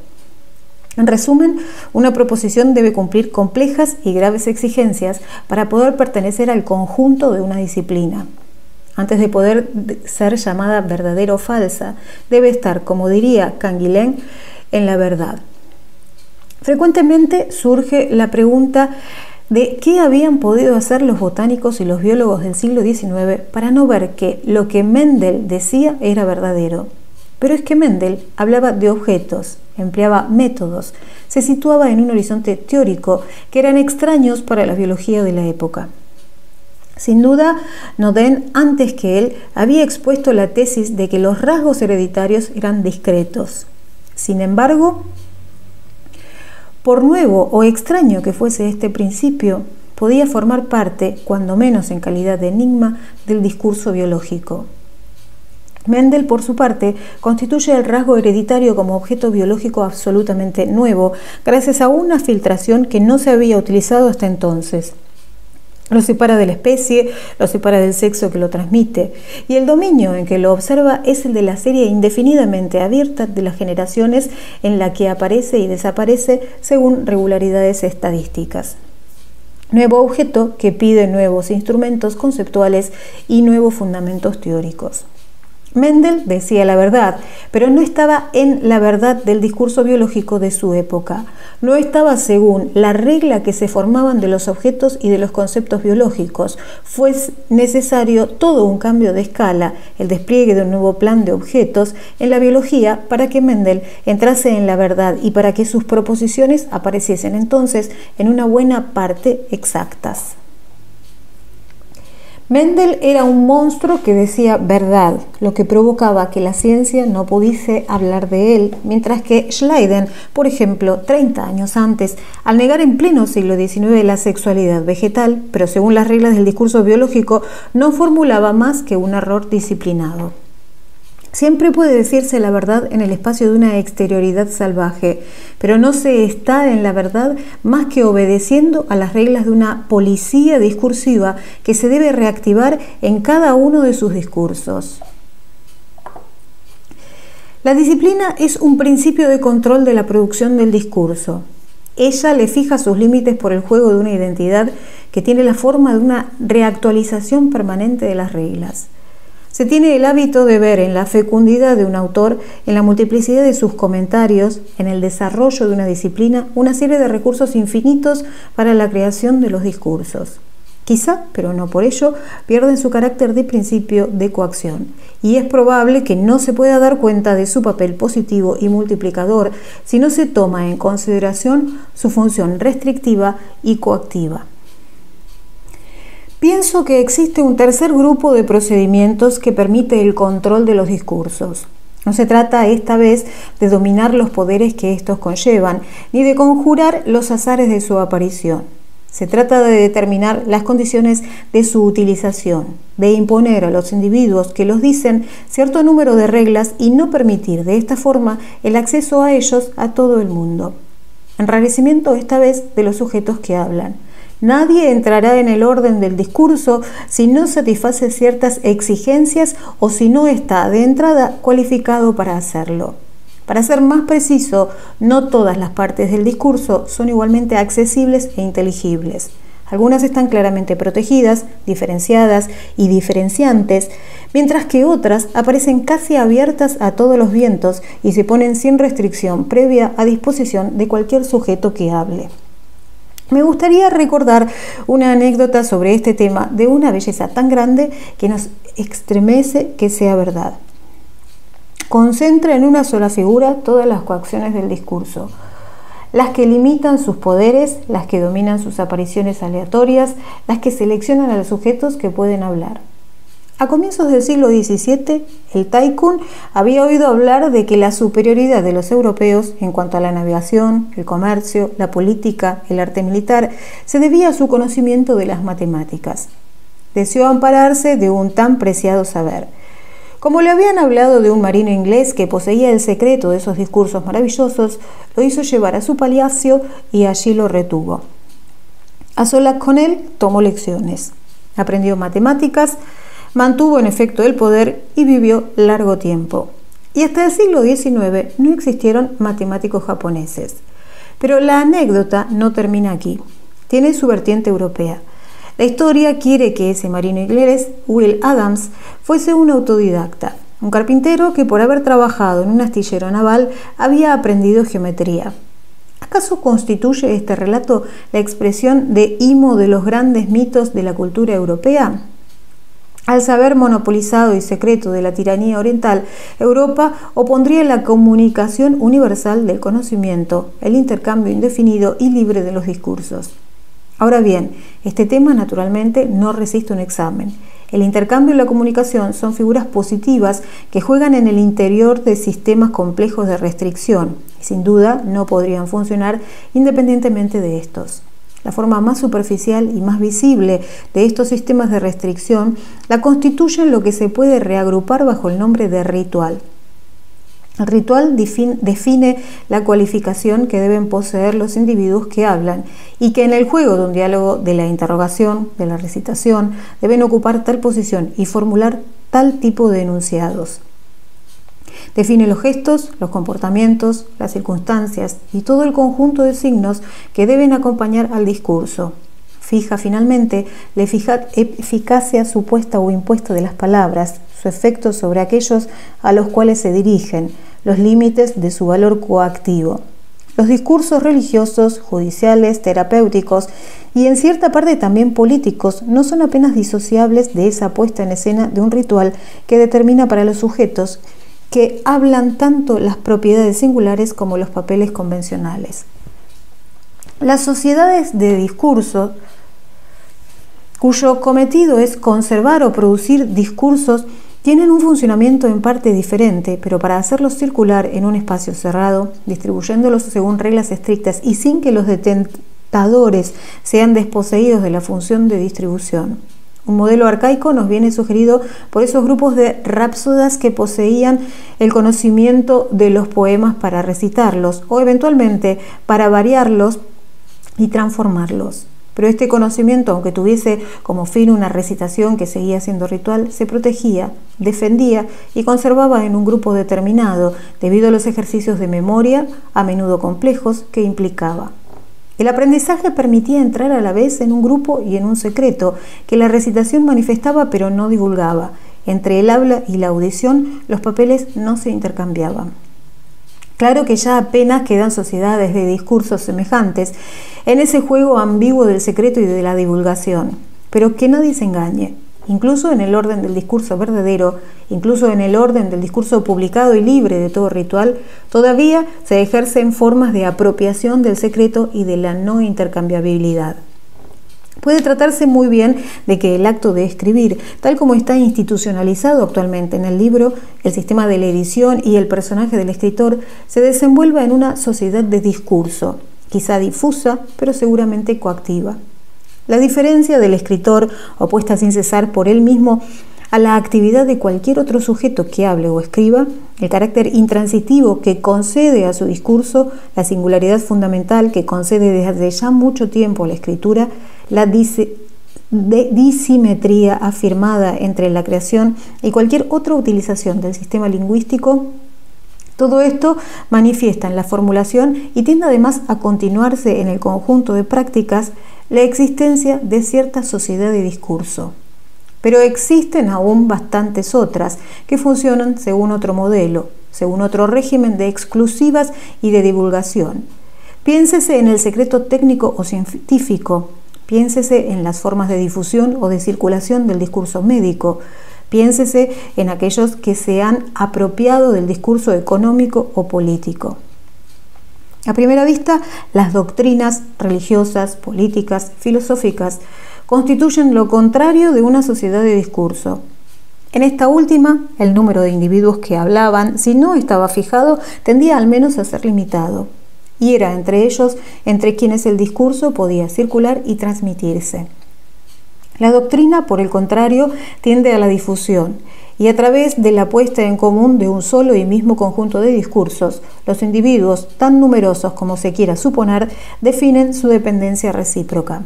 En resumen, una proposición debe cumplir complejas y graves exigencias para poder pertenecer al conjunto de una disciplina. Antes de poder ser llamada verdadera o falsa, debe estar, como diría Canguilhem, en la verdad. Frecuentemente surge la pregunta de qué habían podido hacer los botánicos y los biólogos del siglo XIX para no ver que lo que Mendel decía era verdadero. Pero es que Mendel hablaba de objetos, empleaba métodos, se situaba en un horizonte teórico que eran extraños para la biología de la época. Sin duda, Naudin, antes que él, había expuesto la tesis de que los rasgos hereditarios eran discretos. Sin embargo, por nuevo o extraño que fuese este principio, podía formar parte, cuando menos en calidad de enigma, del discurso biológico. Mendel, por su parte, constituye el rasgo hereditario como objeto biológico absolutamente nuevo, gracias a una filtración que no se había utilizado hasta entonces. Lo separa de la especie, lo separa del sexo que lo transmite, y el dominio en que lo observa es el de la serie indefinidamente abierta de las generaciones en la que aparece y desaparece según regularidades estadísticas. Nuevo objeto que pide nuevos instrumentos conceptuales y nuevos fundamentos teóricos. Mendel decía la verdad, pero no estaba en la verdad del discurso biológico de su época. No estaba según la regla que se formaban de los objetos y de los conceptos biológicos. Fue necesario todo un cambio de escala, el despliegue de un nuevo plan de objetos en la biología para que Mendel entrase en la verdad y para que sus proposiciones apareciesen entonces en una buena parte exactas. Mendel era un monstruo que decía verdad, lo que provocaba que la ciencia no pudiese hablar de él, mientras que Schleiden, por ejemplo, 30 años antes, al negar en pleno siglo XIX la sexualidad vegetal, pero según las reglas del discurso biológico, no formulaba más que un error disciplinado. Siempre puede decirse la verdad en el espacio de una exterioridad salvaje, pero no se está en la verdad más que obedeciendo a las reglas de una policía discursiva que se debe reactivar en cada uno de sus discursos. La disciplina es un principio de control de la producción del discurso. Ella le fija sus límites por el juego de una identidad que tiene la forma de una reactualización permanente de las reglas. Se tiene el hábito de ver en la fecundidad de un autor, en la multiplicidad de sus comentarios, en el desarrollo de una disciplina, una serie de recursos infinitos para la creación de los discursos. Quizá, pero no por ello, pierden su carácter de principio de coacción, y es probable que no se pueda dar cuenta de su papel positivo y multiplicador si no se toma en consideración su función restrictiva y coactiva. Pienso que existe un tercer grupo de procedimientos que permite el control de los discursos. No se trata esta vez de dominar los poderes que estos conllevan, ni de conjurar los azares de su aparición. Se trata de determinar las condiciones de su utilización, de imponer a los individuos que los dicen cierto número de reglas y no permitir de esta forma el acceso a ellos a todo el mundo. Enrarecimiento esta vez de los sujetos que hablan. Nadie entrará en el orden del discurso si no satisface ciertas exigencias o si no está de entrada cualificado para hacerlo. Para ser más preciso, no todas las partes del discurso son igualmente accesibles e inteligibles. Algunas están claramente protegidas, diferenciadas y diferenciantes, mientras que otras aparecen casi abiertas a todos los vientos y se ponen sin restricción previa a disposición de cualquier sujeto que hable. Me gustaría recordar una anécdota sobre este tema de una belleza tan grande que nos estremece que sea verdad. Concentra en una sola figura todas las coacciones del discurso, las que limitan sus poderes, las que dominan sus apariciones aleatorias, las que seleccionan a los sujetos que pueden hablar. A comienzos del siglo XVII, el Tycoon había oído hablar de que la superioridad de los europeos en cuanto a la navegación, el comercio, la política, el arte militar, se debía a su conocimiento de las matemáticas. Deseó ampararse de un tan preciado saber. Como le habían hablado de un marino inglés que poseía el secreto de esos discursos maravillosos, lo hizo llevar a su palacio y allí lo retuvo. A solas con él tomó lecciones. Aprendió matemáticas, mantuvo en efecto el poder y vivió largo tiempo. Y hasta el siglo XIX no existieron matemáticos japoneses. Pero la anécdota no termina aquí. Tiene su vertiente europea. La historia quiere que ese marino inglés, Will Adams, fuese un autodidacta, un carpintero que por haber trabajado en un astillero naval había aprendido geometría. ¿Acaso constituye este relato la expresión de himo de los grandes mitos de la cultura europea? Al saber monopolizado y secreto de la tiranía oriental, Europa opondría la comunicación universal del conocimiento, el intercambio indefinido y libre de los discursos. Ahora bien, este tema naturalmente no resiste un examen. El intercambio y la comunicación son figuras positivas que juegan en el interior de sistemas complejos de restricción y sin duda no podrían funcionar independientemente de estos. La forma más superficial y más visible de estos sistemas de restricción la constituyen lo que se puede reagrupar bajo el nombre de ritual. El ritual define la cualificación que deben poseer los individuos que hablan y que en el juego de un diálogo de la interrogación, de la recitación, deben ocupar tal posición y formular tal tipo de enunciados. Define los gestos, los comportamientos, las circunstancias y todo el conjunto de signos que deben acompañar al discurso. Fija finalmente la eficacia supuesta o impuesta de las palabras, su efecto sobre aquellos a los cuales se dirigen, los límites de su valor coactivo. Los discursos religiosos, judiciales, terapéuticos y en cierta parte también políticos no son apenas disociables de esa puesta en escena de un ritual que determina para los sujetos que hablan tanto las propiedades singulares como los papeles convencionales. Las sociedades de discurso, cuyo cometido es conservar o producir discursos, tienen un funcionamiento en parte diferente, pero para hacerlos circular en un espacio cerrado, distribuyéndolos según reglas estrictas y sin que los detentadores sean desposeídos de la función de distribución. Un modelo arcaico nos viene sugerido por esos grupos de rapsodas que poseían el conocimiento de los poemas para recitarlos o eventualmente para variarlos y transformarlos. Pero este conocimiento, aunque tuviese como fin una recitación que seguía siendo ritual, se protegía, defendía y conservaba en un grupo determinado debido a los ejercicios de memoria, a menudo complejos, que implicaba. El aprendizaje permitía entrar a la vez en un grupo y en un secreto que la recitación manifestaba pero no divulgaba. Entre el habla y la audición los papeles no se intercambiaban. Claro que ya apenas quedan sociedades de discursos semejantes en ese juego ambiguo del secreto y de la divulgación, pero que nadie se engañe. Incluso en el orden del discurso verdadero, incluso en el orden del discurso publicado y libre de todo ritual, todavía se ejercen formas de apropiación del secreto y de la no intercambiabilidad. Puede tratarse muy bien de que el acto de escribir, tal como está institucionalizado actualmente en el libro, el sistema de la edición y el personaje del escritor, se desenvuelva en una sociedad de discurso, quizá difusa, pero seguramente coactiva. La diferencia del escritor, opuesta sin cesar por él mismo a la actividad de cualquier otro sujeto que hable o escriba, el carácter intransitivo que concede a su discurso, la singularidad fundamental que concede desde ya mucho tiempo a la escritura, la disimetría afirmada entre la creación y cualquier otra utilización del sistema lingüístico, todo esto manifiesta en la formulación y tiende además a continuarse en el conjunto de prácticas la existencia de cierta sociedad de discurso. Pero existen aún bastantes otras que funcionan según otro modelo, según otro régimen de exclusivas y de divulgación. Piénsese en el secreto técnico o científico, piénsese en las formas de difusión o de circulación del discurso médico, piénsese en aquellos que se han apropiado del discurso económico o político. A primera vista, las doctrinas religiosas, políticas, filosóficas constituyen lo contrario de una sociedad de discurso. En esta última, el número de individuos que hablaban, si no estaba fijado, tendía al menos a ser limitado, y era entre ellos entre quienes el discurso podía circular y transmitirse. La doctrina, por el contrario, tiende a la difusión, y a través de la puesta en común de un solo y mismo conjunto de discursos, los individuos, tan numerosos como se quiera suponer, definen su dependencia recíproca.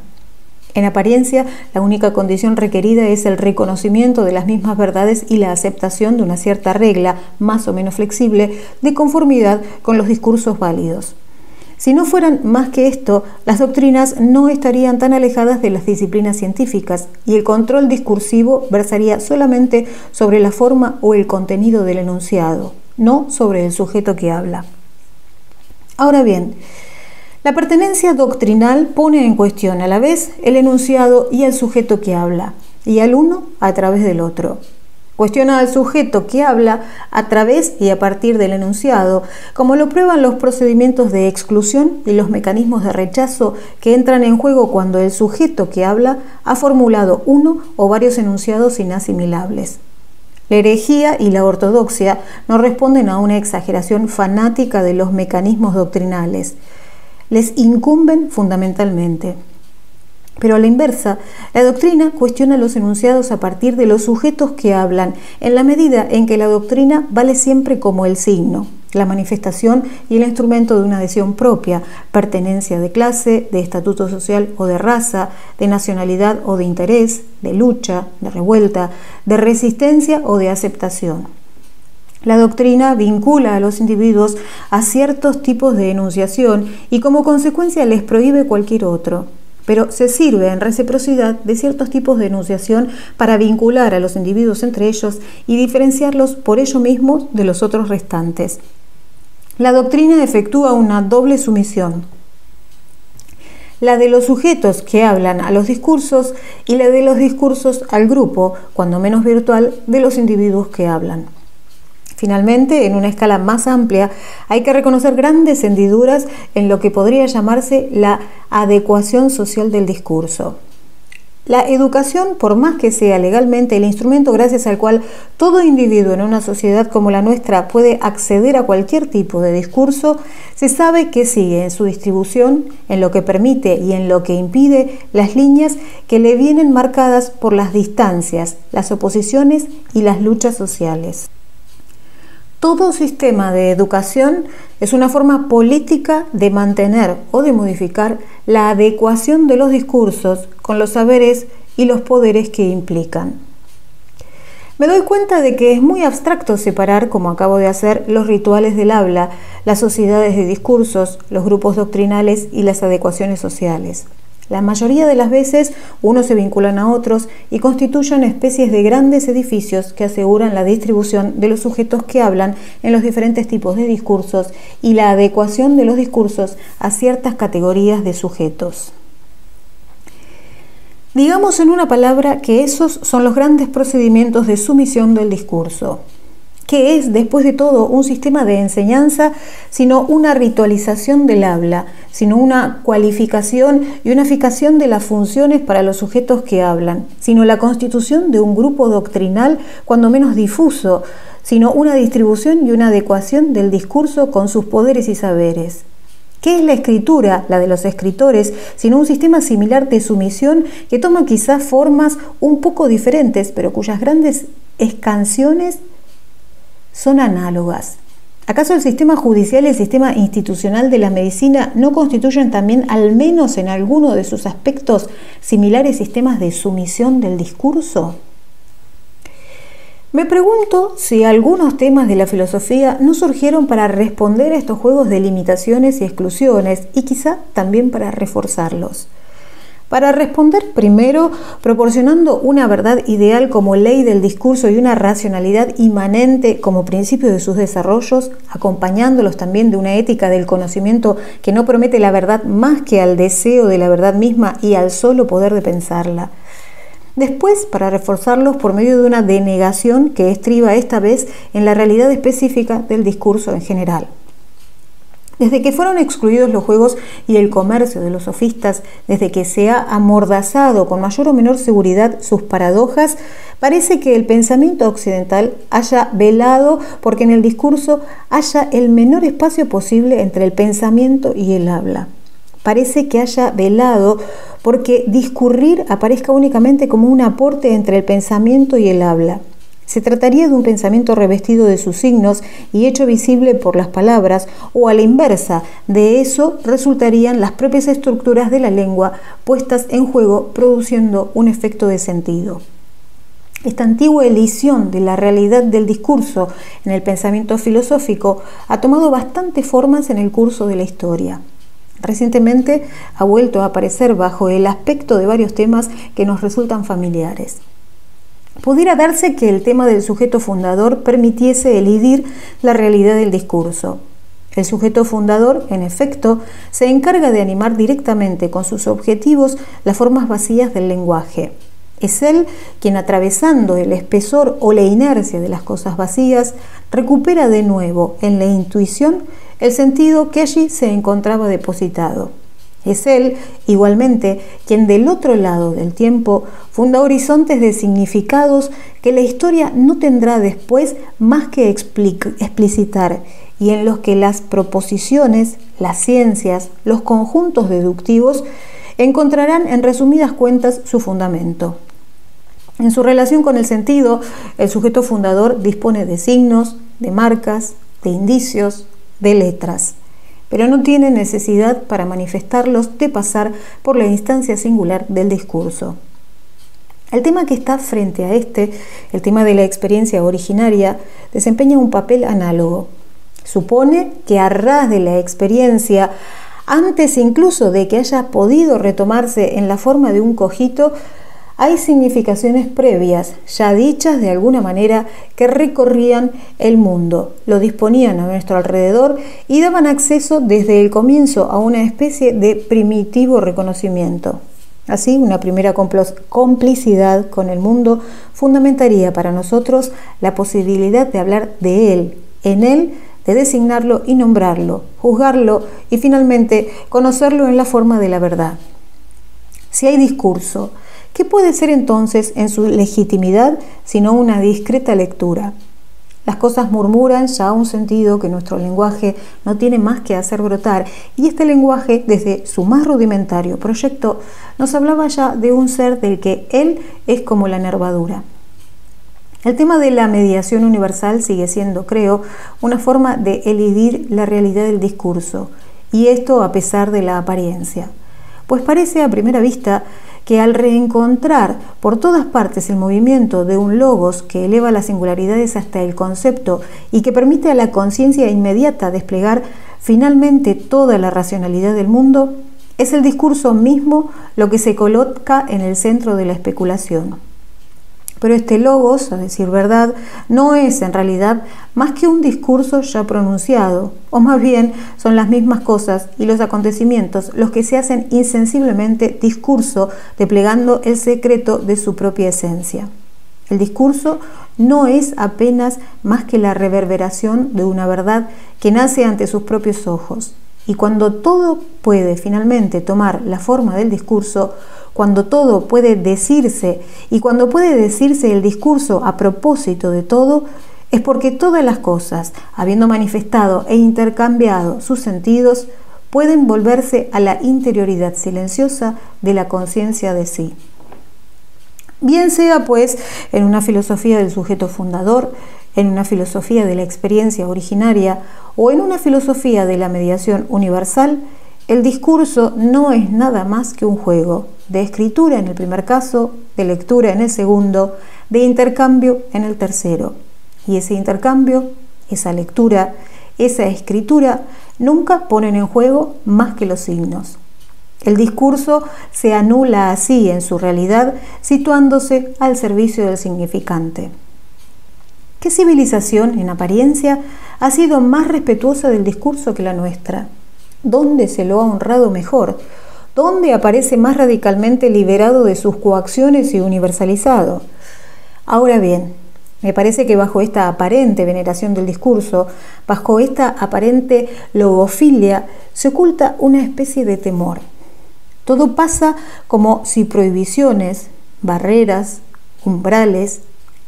En apariencia, la única condición requerida es el reconocimiento de las mismas verdades y la aceptación de una cierta regla, más o menos flexible, de conformidad con los discursos válidos. Si no fueran más que esto, las doctrinas no estarían tan alejadas de las disciplinas científicas y el control discursivo versaría solamente sobre la forma o el contenido del enunciado, no sobre el sujeto que habla. Ahora bien, la pertenencia doctrinal pone en cuestión a la vez el enunciado y el sujeto que habla, y al uno a través del otro. Cuestiona al sujeto que habla a través y a partir del enunciado, como lo prueban los procedimientos de exclusión y los mecanismos de rechazo que entran en juego cuando el sujeto que habla ha formulado uno o varios enunciados inasimilables. La herejía y la ortodoxia no responden a una exageración fanática de los mecanismos doctrinales. Les incumben fundamentalmente. Pero a la inversa, la doctrina cuestiona los enunciados a partir de los sujetos que hablan, en la medida en que la doctrina vale siempre como el signo, la manifestación y el instrumento de una adhesión propia, pertenencia de clase, de estatuto social o de raza, de nacionalidad o de interés, de lucha, de revuelta, de resistencia o de aceptación. La doctrina vincula a los individuos a ciertos tipos de enunciación y como consecuencia les prohíbe cualquier otro, pero se sirve en reciprocidad de ciertos tipos de enunciación para vincular a los individuos entre ellos y diferenciarlos por ello mismos de los otros restantes. La doctrina efectúa una doble sumisión: la de los sujetos que hablan a los discursos y la de los discursos al grupo, cuando menos virtual, de los individuos que hablan. Finalmente, en una escala más amplia, hay que reconocer grandes hendiduras en lo que podría llamarse la adecuación social del discurso. La educación, por más que sea legalmente el instrumento gracias al cual todo individuo en una sociedad como la nuestra puede acceder a cualquier tipo de discurso, se sabe que sigue en su distribución, en lo que permite y en lo que impide, las líneas que le vienen marcadas por las distancias, las oposiciones y las luchas sociales. Todo sistema de educación es una forma política de mantener o de modificar la adecuación de los discursos con los saberes y los poderes que implican. Me doy cuenta de que es muy abstracto separar, como acabo de hacer, los rituales del habla, las sociedades de discursos, los grupos doctrinales y las adecuaciones sociales. La mayoría de las veces unos se vinculan a otros y constituyen especies de grandes edificios que aseguran la distribución de los sujetos que hablan en los diferentes tipos de discursos y la adecuación de los discursos a ciertas categorías de sujetos. Digamos en una palabra que esos son los grandes procedimientos de sumisión del discurso. ¿Qué es, después de todo, un sistema de enseñanza sino una ritualización del habla, sino una cualificación y unificación de las funciones para los sujetos que hablan, sino la constitución de un grupo doctrinal cuando menos difuso, sino una distribución y una adecuación del discurso con sus poderes y saberes? ¿Qué es la escritura, la de los escritores, sino un sistema similar de sumisión que toma quizás formas un poco diferentes, pero cuyas grandes escansiones son análogas? ¿Acaso el sistema judicial y el sistema institucional de la medicina no constituyen también, al menos en alguno de sus aspectos, similares sistemas de sumisión del discurso? Me pregunto si algunos temas de la filosofía no surgieron para responder a estos juegos de limitaciones y exclusiones y quizá también para reforzarlos. Para responder primero proporcionando una verdad ideal como ley del discurso y una racionalidad inmanente como principio de sus desarrollos, acompañándolos también de una ética del conocimiento que no promete la verdad más que al deseo de la verdad misma y al solo poder de pensarla. Después, para reforzarlos por medio de una denegación que estriba esta vez en la realidad específica del discurso en general. Desde que fueron excluidos los juegos y el comercio de los sofistas, desde que se ha amordazado con mayor o menor seguridad sus paradojas, parece que el pensamiento occidental haya velado porque en el discurso haya el menor espacio posible entre el pensamiento y el habla. Parece que haya velado porque discurrir aparezca únicamente como un aporte entre el pensamiento y el habla. Se trataría de un pensamiento revestido de sus signos y hecho visible por las palabras, o a la inversa, de eso resultarían las propias estructuras de la lengua puestas en juego, produciendo un efecto de sentido. Esta antigua elisión de la realidad del discurso en el pensamiento filosófico ha tomado bastantes formas en el curso de la historia. Recientemente ha vuelto a aparecer bajo el aspecto de varios temas que nos resultan familiares. Pudiera darse que el tema del sujeto fundador permitiese elidir la realidad del discurso. El sujeto fundador, en efecto, se encarga de animar directamente con sus objetivos las formas vacías del lenguaje. Es él quien, atravesando el espesor o la inercia de las cosas vacías, recupera de nuevo en la intuición el sentido que allí se encontraba depositado. Es él, igualmente, quien del otro lado del tiempo funda horizontes de significados que la historia no tendrá después más que explicitar y en los que las proposiciones, las ciencias, los conjuntos deductivos encontrarán en resumidas cuentas su fundamento. En su relación con el sentido, el sujeto fundador dispone de signos, de marcas, de indicios, de letras, pero no tiene necesidad para manifestarlos de pasar por la instancia singular del discurso. El tema que está frente a el tema de la experiencia originaria, desempeña un papel análogo. Supone que a ras de la experiencia, antes incluso de que haya podido retomarse en la forma de un cogito, hay significaciones previas, ya dichas de alguna manera, que recorrían el mundo, lo disponían a nuestro alrededor y daban acceso desde el comienzo a una especie de primitivo reconocimiento. Así, una primera complicidad con el mundo fundamentaría para nosotros la posibilidad de hablar de él, en él, de designarlo y nombrarlo, juzgarlo y finalmente conocerlo en la forma de la verdad. Si hay discurso, ¿qué puede ser entonces en su legitimidad sino una discreta lectura? Las cosas murmuran ya un sentido que nuestro lenguaje no tiene más que hacer brotar, y este lenguaje, desde su más rudimentario proyecto, nos hablaba ya de un ser del que él es como la nervadura. El tema de la mediación universal sigue siendo, creo, una forma de elidir la realidad del discurso, y esto a pesar de la apariencia, pues parece a primera vista que al reencontrar por todas partes el movimiento de un logos que eleva las singularidades hasta el concepto y que permite a la conciencia inmediata desplegar finalmente toda la racionalidad del mundo, es el discurso mismo lo que se coloca en el centro de la especulación. Pero este logos, a decir verdad, no es en realidad más que un discurso ya pronunciado, o más bien son las mismas cosas y los acontecimientos los que se hacen insensiblemente discurso, desplegando el secreto de su propia esencia. El discurso no es apenas más que la reverberación de una verdad que nace ante sus propios ojos, y cuando todo puede finalmente tomar la forma del discurso, cuando todo puede decirse y cuando puede decirse el discurso a propósito de todo, es porque todas las cosas, habiendo manifestado e intercambiado sus sentidos, pueden volverse a la interioridad silenciosa de la conciencia de sí. Bien sea, pues, en una filosofía del sujeto fundador, en una filosofía de la experiencia originaria o en una filosofía de la mediación universal, el discurso no es nada más que un juego de escritura en el primer caso, de lectura en el segundo, de intercambio en el tercero. Y ese intercambio, esa lectura, esa escritura nunca ponen en juego más que los signos. El discurso se anula así en su realidad, situándose al servicio del significante. ¿Qué civilización, en apariencia, ha sido más respetuosa del discurso que la nuestra? ¿Dónde se lo ha honrado mejor? ¿Dónde aparece más radicalmente liberado de sus coacciones y universalizado? Ahora bien, me parece que bajo esta aparente veneración del discurso, bajo esta aparente logofilia, se oculta una especie de temor. Todo pasa como si prohibiciones, barreras, umbrales,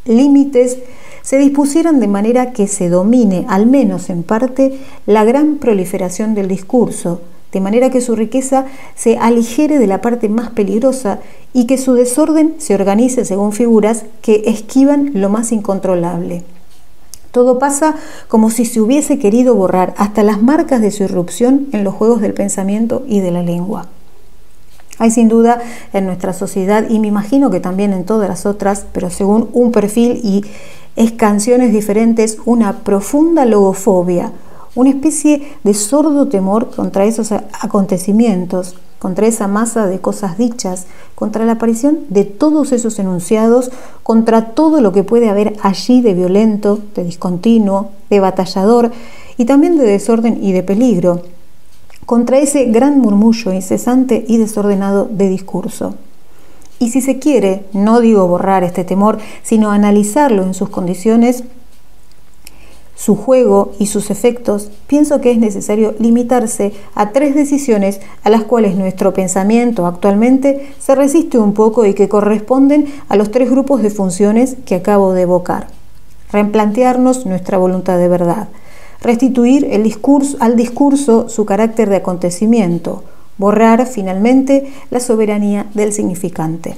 límites, se dispusieran de manera que se domine, al menos en parte, la gran proliferación del discurso, de manera que su riqueza se aligere de la parte más peligrosa y que su desorden se organice según figuras que esquivan lo más incontrolable. Todo pasa como si se hubiese querido borrar hasta las marcas de su irrupción en los juegos del pensamiento y de la lengua. Hay sin duda en nuestra sociedad, y me imagino que también en todas las otras, pero según un perfil y escanciones diferentes, una profunda logofobia, una especie de sordo temor contra esos acontecimientos, contra esa masa de cosas dichas, contra la aparición de todos esos enunciados, contra todo lo que puede haber allí de violento, de discontinuo, de batallador y también de desorden y de peligro, contra ese gran murmullo incesante y desordenado de discurso. Y si se quiere, no digo borrar este temor, sino analizarlo en sus condiciones, su juego y sus efectos, pienso que es necesario limitarse a 3 decisiones a las cuales nuestro pensamiento actualmente se resiste un poco y que corresponden a los 3 grupos de funciones que acabo de evocar. Replantearnos nuestra voluntad de verdad, restituir al discurso su carácter de acontecimiento, borrar finalmente la soberanía del significante.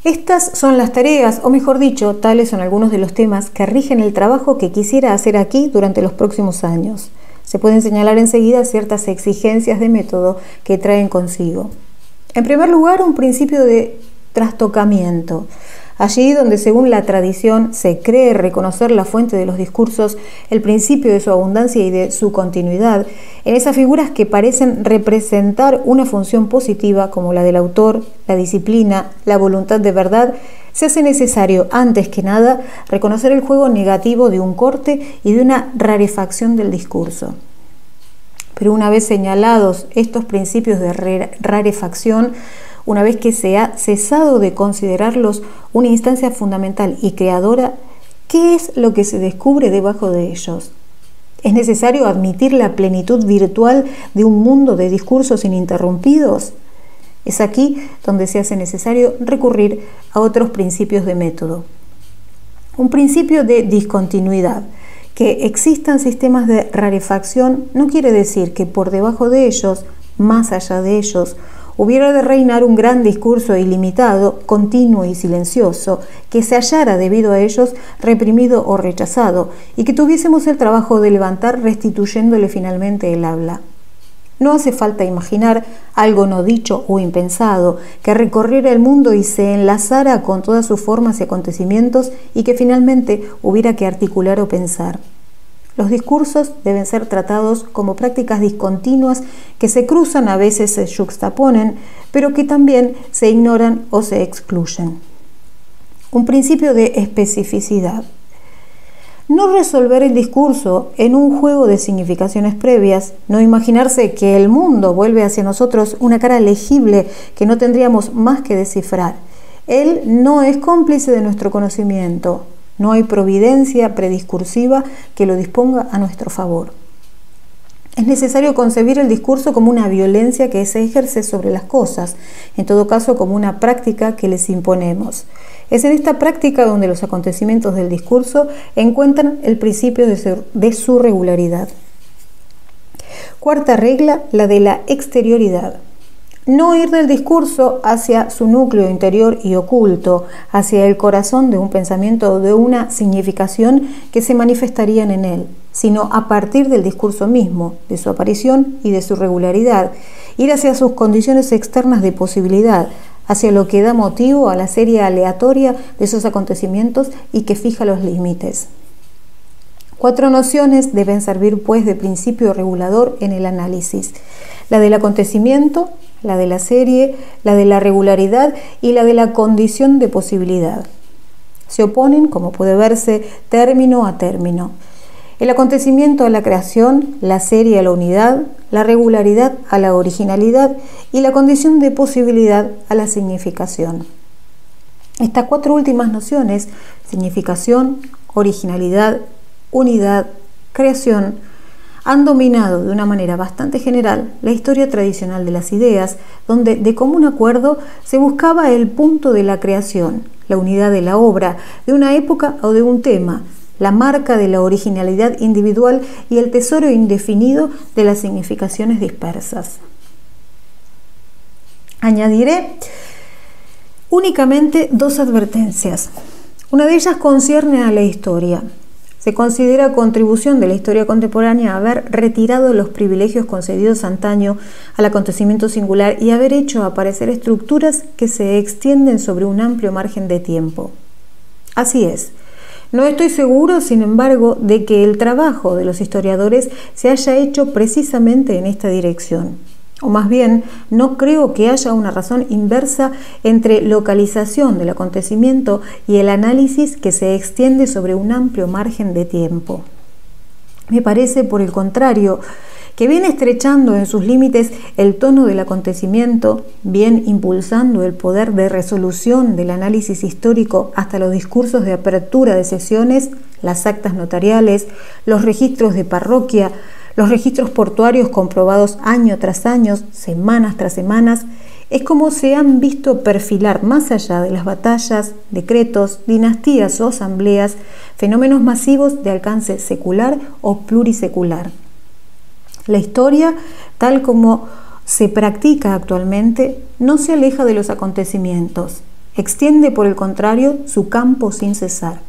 Estas son las tareas, o mejor dicho, tales son algunos de los temas que rigen el trabajo que quisiera hacer aquí durante los próximos años. Se pueden señalar enseguida ciertas exigencias de método que traen consigo. En primer lugar, un principio de trastocamiento. Allí donde según la tradición se cree reconocer la fuente de los discursos, el principio de su abundancia y de su continuidad, en esas figuras que parecen representar una función positiva como la del autor, la disciplina, la voluntad de verdad, se hace necesario, antes que nada, reconocer el juego negativo de un corte y de una rarefacción del discurso. Pero una vez señalados estos principios de rarefacción, una vez que se ha cesado de considerarlos una instancia fundamental y creadora, ¿qué es lo que se descubre debajo de ellos? ¿Es necesario admitir la plenitud virtual de un mundo de discursos ininterrumpidos? Es aquí donde se hace necesario recurrir a otros principios de método. Un principio de discontinuidad. Que existan sistemas de rarefacción no quiere decir que por debajo de ellos, más allá de ellos, hubiera de reinar un gran discurso ilimitado, continuo y silencioso, que se hallara debido a ellos reprimido o rechazado, y que tuviésemos el trabajo de levantar restituyéndole finalmente el habla. No hace falta imaginar algo no dicho o impensado, que recorriera el mundo y se enlazara con todas sus formas y acontecimientos y que finalmente hubiera que articular o pensar. Los discursos deben ser tratados como prácticas discontinuas que se cruzan, a veces se yuxtaponen, pero que también se ignoran o se excluyen. Un principio de especificidad. No resolver el discurso en un juego de significaciones previas, no imaginarse que el mundo vuelve hacia nosotros una cara legible que no tendríamos más que descifrar. Él no es cómplice de nuestro conocimiento. No hay providencia prediscursiva que lo disponga a nuestro favor. Es necesario concebir el discurso como una violencia que se ejerce sobre las cosas, en todo caso como una práctica que les imponemos. Es en esta práctica donde los acontecimientos del discurso encuentran el principio de su regularidad. Cuarta regla, la de la exterioridad. No ir del discurso hacia su núcleo interior y oculto, hacia el corazón de un pensamiento o de una significación que se manifestarían en él, sino a partir del discurso mismo, de su aparición y de su regularidad, ir hacia sus condiciones externas de posibilidad, hacia lo que da motivo a la serie aleatoria de esos acontecimientos y que fija los límites. 4 nociones deben servir pues de principio regulador en el análisis: la del acontecimiento, la de la serie, la de la regularidad y la de la condición de posibilidad. Se oponen, como puede verse, término a término. El acontecimiento a la creación, la serie a la unidad, la regularidad a la originalidad y la condición de posibilidad a la significación. Estas 4 últimas nociones, significación, originalidad, unidad, creación, han dominado de una manera bastante general la historia tradicional de las ideas, donde de común acuerdo se buscaba el punto de la creación, la unidad de la obra, de una época o de un tema, la marca de la originalidad individual y el tesoro indefinido de las significaciones dispersas. Añadiré únicamente 2 advertencias. Una de ellas concierne a la historia. Se considera contribución de la historia contemporánea haber retirado los privilegios concedidos antaño al acontecimiento singular y haber hecho aparecer estructuras que se extienden sobre un amplio margen de tiempo. Así es. No estoy seguro, sin embargo, de que el trabajo de los historiadores se haya hecho precisamente en esta dirección. O más bien, no creo que haya una razón inversa entre localización del acontecimiento y el análisis que se extiende sobre un amplio margen de tiempo. Me parece, por el contrario, que viene estrechando en sus límites el tono del acontecimiento, bien impulsando el poder de resolución del análisis histórico hasta los discursos de apertura de sesiones, las actas notariales, los registros de parroquia, los registros portuarios comprobados año tras año, semanas tras semanas. Es como se han visto perfilar más allá de las batallas, decretos, dinastías o asambleas, fenómenos masivos de alcance secular o plurisecular. La historia, tal como se practica actualmente, no se aleja de los acontecimientos. extiende por el contrario su campo sin cesar.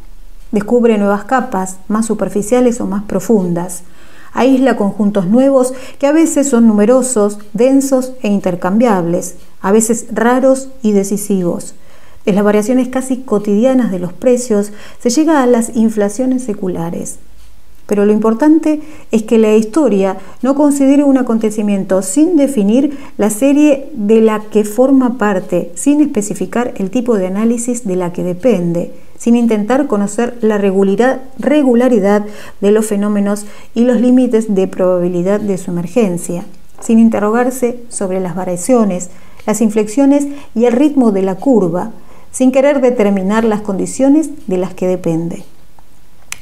Descubre nuevas capas, más superficiales o más profundas. Aísla conjuntos nuevos que a veces son numerosos, densos e intercambiables, a veces raros y decisivos. De las variaciones casi cotidianas de los precios se llega a las inflaciones seculares. Pero lo importante es que la historia no considere un acontecimiento sin definir la serie de la que forma parte, sin especificar el tipo de análisis de la que depende, sin intentar conocer la regularidad de los fenómenos y los límites de probabilidad de su emergencia, sin interrogarse sobre las variaciones, las inflexiones y el ritmo de la curva, sin querer determinar las condiciones de las que depende.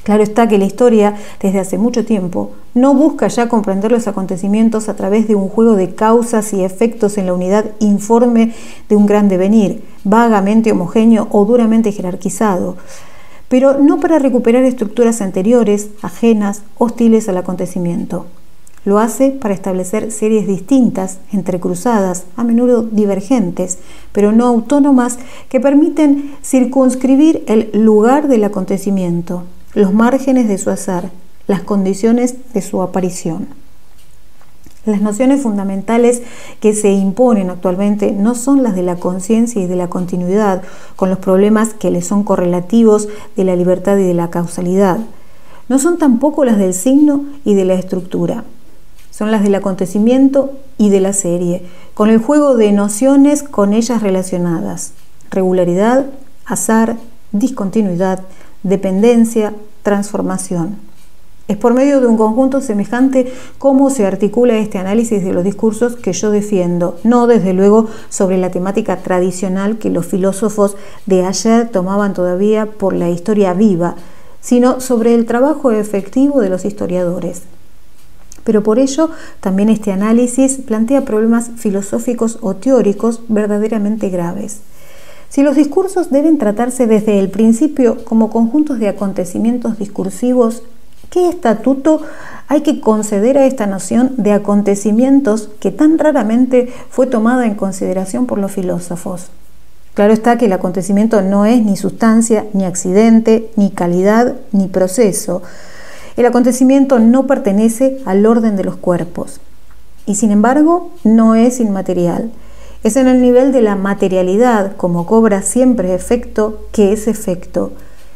Claro está que la historia, desde hace mucho tiempo, no busca ya comprender los acontecimientos a través de un juego de causas y efectos en la unidad informe de un gran devenir, vagamente homogéneo o duramente jerarquizado, pero no para recuperar estructuras anteriores, ajenas, hostiles al acontecimiento. Lo hace para establecer series distintas, entrecruzadas, a menudo divergentes, pero no autónomas, que permiten circunscribir el lugar del acontecimiento, los márgenes de su azar, las condiciones de su aparición. Las nociones fundamentales que se imponen actualmente no son las de la conciencia y de la continuidad, con los problemas que le son correlativos de la libertad y de la causalidad. No son tampoco las del signo y de la estructura. Son las del acontecimiento y de la serie, con el juego de nociones con ellas relacionadas: regularidad, azar, discontinuidad, dependencia, transformación. Es por medio de un conjunto semejante cómo se articula este análisis de los discursos que yo defiendo, no desde luego sobre la temática tradicional que los filósofos de ayer tomaban todavía por la historia viva, sino sobre el trabajo efectivo de los historiadores. Pero por ello, también este análisis plantea problemas filosóficos o teóricos verdaderamente graves. Si los discursos deben tratarse desde el principio como conjuntos de acontecimientos discursivos, ¿qué estatuto hay que conceder a esta noción de acontecimientos que tan raramente fue tomada en consideración por los filósofos? Claro está que el acontecimiento no es ni sustancia, ni accidente, ni calidad, ni proceso. El acontecimiento no pertenece al orden de los cuerpos y, sin embargo, no es inmaterial. Es en el nivel de la materialidad, como cobra siempre efecto, que es efecto.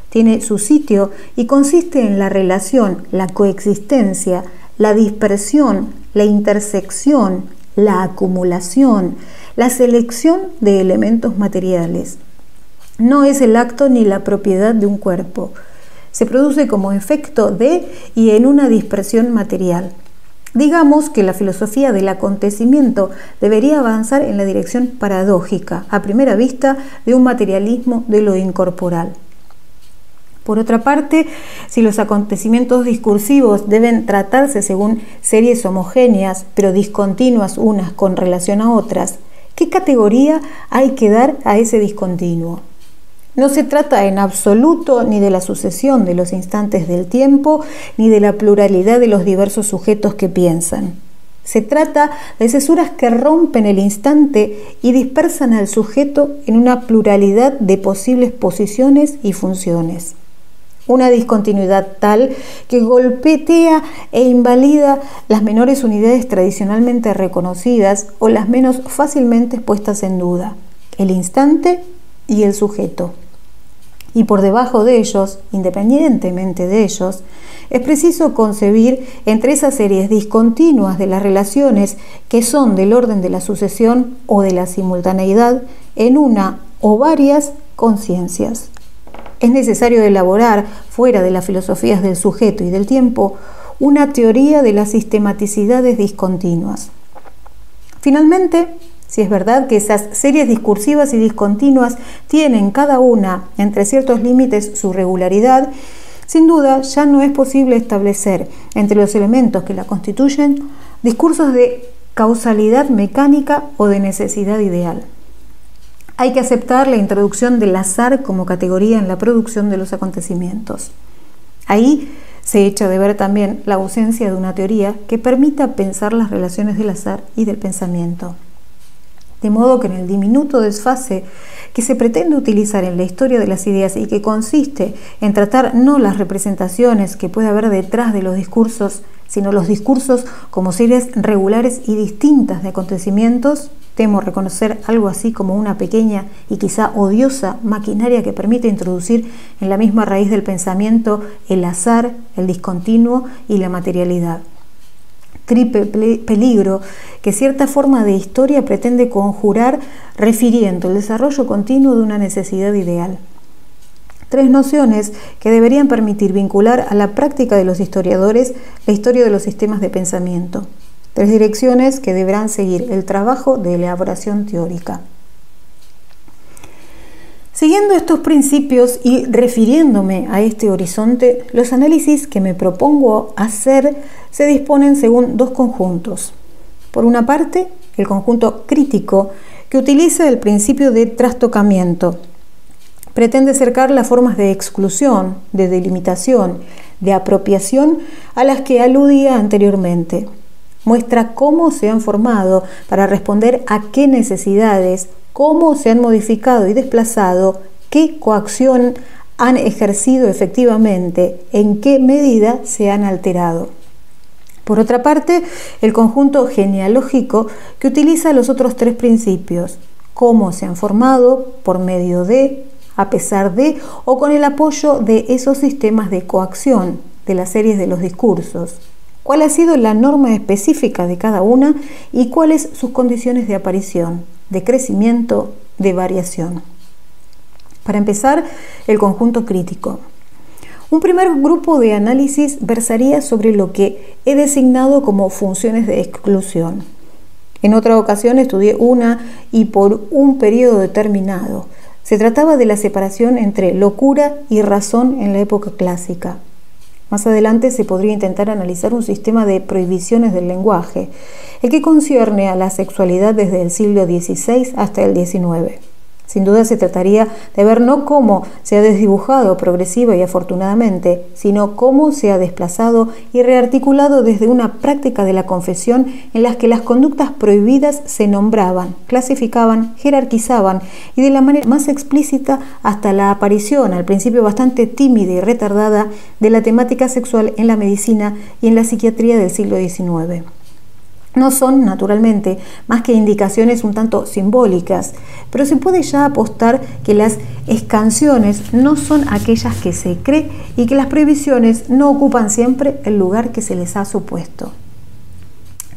Tiene su sitio y consiste en la relación, la coexistencia, la dispersión, la intersección, la acumulación, la selección de elementos materiales. No es el acto ni la propiedad de un cuerpo. Se produce como efecto de y en una dispersión material. Digamos que la filosofía del acontecimiento debería avanzar en la dirección paradójica, a primera vista, de un materialismo de lo incorporal. Por otra parte, si los acontecimientos discursivos deben tratarse según series homogéneas, pero discontinuas unas con relación a otras, ¿qué categoría hay que dar a ese discontinuo? No se trata en absoluto ni de la sucesión de los instantes del tiempo, ni de la pluralidad de los diversos sujetos que piensan. Se trata de cesuras que rompen el instante y dispersan al sujeto en una pluralidad de posibles posiciones y funciones. Una discontinuidad tal que golpetea e invalida las menores unidades tradicionalmente reconocidas o las menos fácilmente puestas en duda: el instante y el sujeto. Y por debajo de ellos, independientemente de ellos, es preciso concebir entre esas series discontinuas de las relaciones que son del orden de la sucesión o de la simultaneidad en una o varias conciencias. Es necesario elaborar, fuera de las filosofías del sujeto y del tiempo, una teoría de las sistematicidades discontinuas. Finalmente, si es verdad que esas series discursivas y discontinuas tienen cada una, entre ciertos límites, su regularidad, sin duda ya no es posible establecer entre los elementos que la constituyen discursos de causalidad mecánica o de necesidad ideal. Hay que aceptar la introducción del azar como categoría en la producción de los acontecimientos. Ahí se echa de ver también la ausencia de una teoría que permita pensar las relaciones del azar y del pensamiento. De modo que en el diminuto desfase que se pretende utilizar en la historia de las ideas y que consiste en tratar no las representaciones que puede haber detrás de los discursos, sino los discursos como series regulares y distintas de acontecimientos, temo reconocer algo así como una pequeña y quizá odiosa maquinaria que permite introducir en la misma raíz del pensamiento el azar, el discontinuo y la materialidad. Triple peligro que cierta forma de historia pretende conjurar refiriendo el desarrollo continuo de una necesidad ideal. Tres nociones que deberían permitir vincular a la práctica de los historiadores la historia de los sistemas de pensamiento. Tres direcciones que deberán seguir el trabajo de elaboración teórica. Siguiendo estos principios y refiriéndome a este horizonte, los análisis que me propongo hacer se disponen según dos conjuntos. Por una parte, el conjunto crítico, que utiliza el principio de trastocamiento. Pretende cercar las formas de exclusión, de delimitación, de apropiación a las que aludía anteriormente. Muestra cómo se han formado para responder a qué necesidades, cómo se han modificado y desplazado, qué coacción han ejercido efectivamente, en qué medida se han alterado. Por otra parte, el conjunto genealógico que utiliza los otros tres principios, cómo se han formado, por medio de, a pesar de o con el apoyo de esos sistemas de coacción, de las series de los discursos. ¿Cuál ha sido la norma específica de cada una y cuáles sus condiciones de aparición, de crecimiento, de variación? Para empezar, el conjunto crítico. Un primer grupo de análisis versaría sobre lo que he designado como funciones de exclusión. En otra ocasión estudié una y por un periodo determinado. Se trataba de la separación entre locura y razón en la época clásica. Más adelante se podría intentar analizar un sistema de prohibiciones del lenguaje, el que concierne a la sexualidad desde el siglo XVI hasta el XIX. Sin duda se trataría de ver no cómo se ha desdibujado progresiva y afortunadamente, sino cómo se ha desplazado y rearticulado desde una práctica de la confesión en las que las conductas prohibidas se nombraban, clasificaban, jerarquizaban y de la manera más explícita hasta la aparición, al principio bastante tímida y retardada, de la temática sexual en la medicina y en la psiquiatría del siglo XIX. No son, naturalmente, más que indicaciones un tanto simbólicas, pero se puede ya apostar que las escansiones no son aquellas que se cree y que las prohibiciones no ocupan siempre el lugar que se les ha supuesto.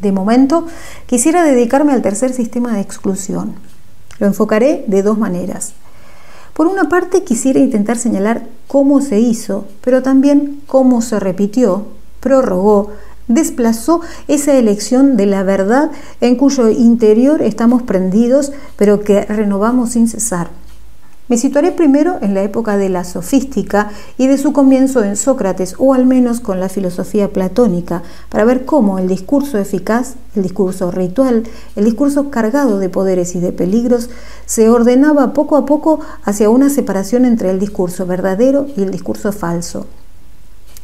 De momento, quisiera dedicarme al tercer sistema de exclusión. Lo enfocaré de dos maneras. Por una parte, quisiera intentar señalar cómo se hizo, pero también cómo se repitió, prorrogó, desplazó esa elección de la verdad en cuyo interior estamos prendidos, pero que renovamos sin cesar. Me situaré primero en la época de la sofística y de su comienzo en Sócrates, o al menos con la filosofía platónica, para ver cómo el discurso eficaz, el discurso ritual, el discurso cargado de poderes y de peligros, se ordenaba poco a poco hacia una separación entre el discurso verdadero y el discurso falso.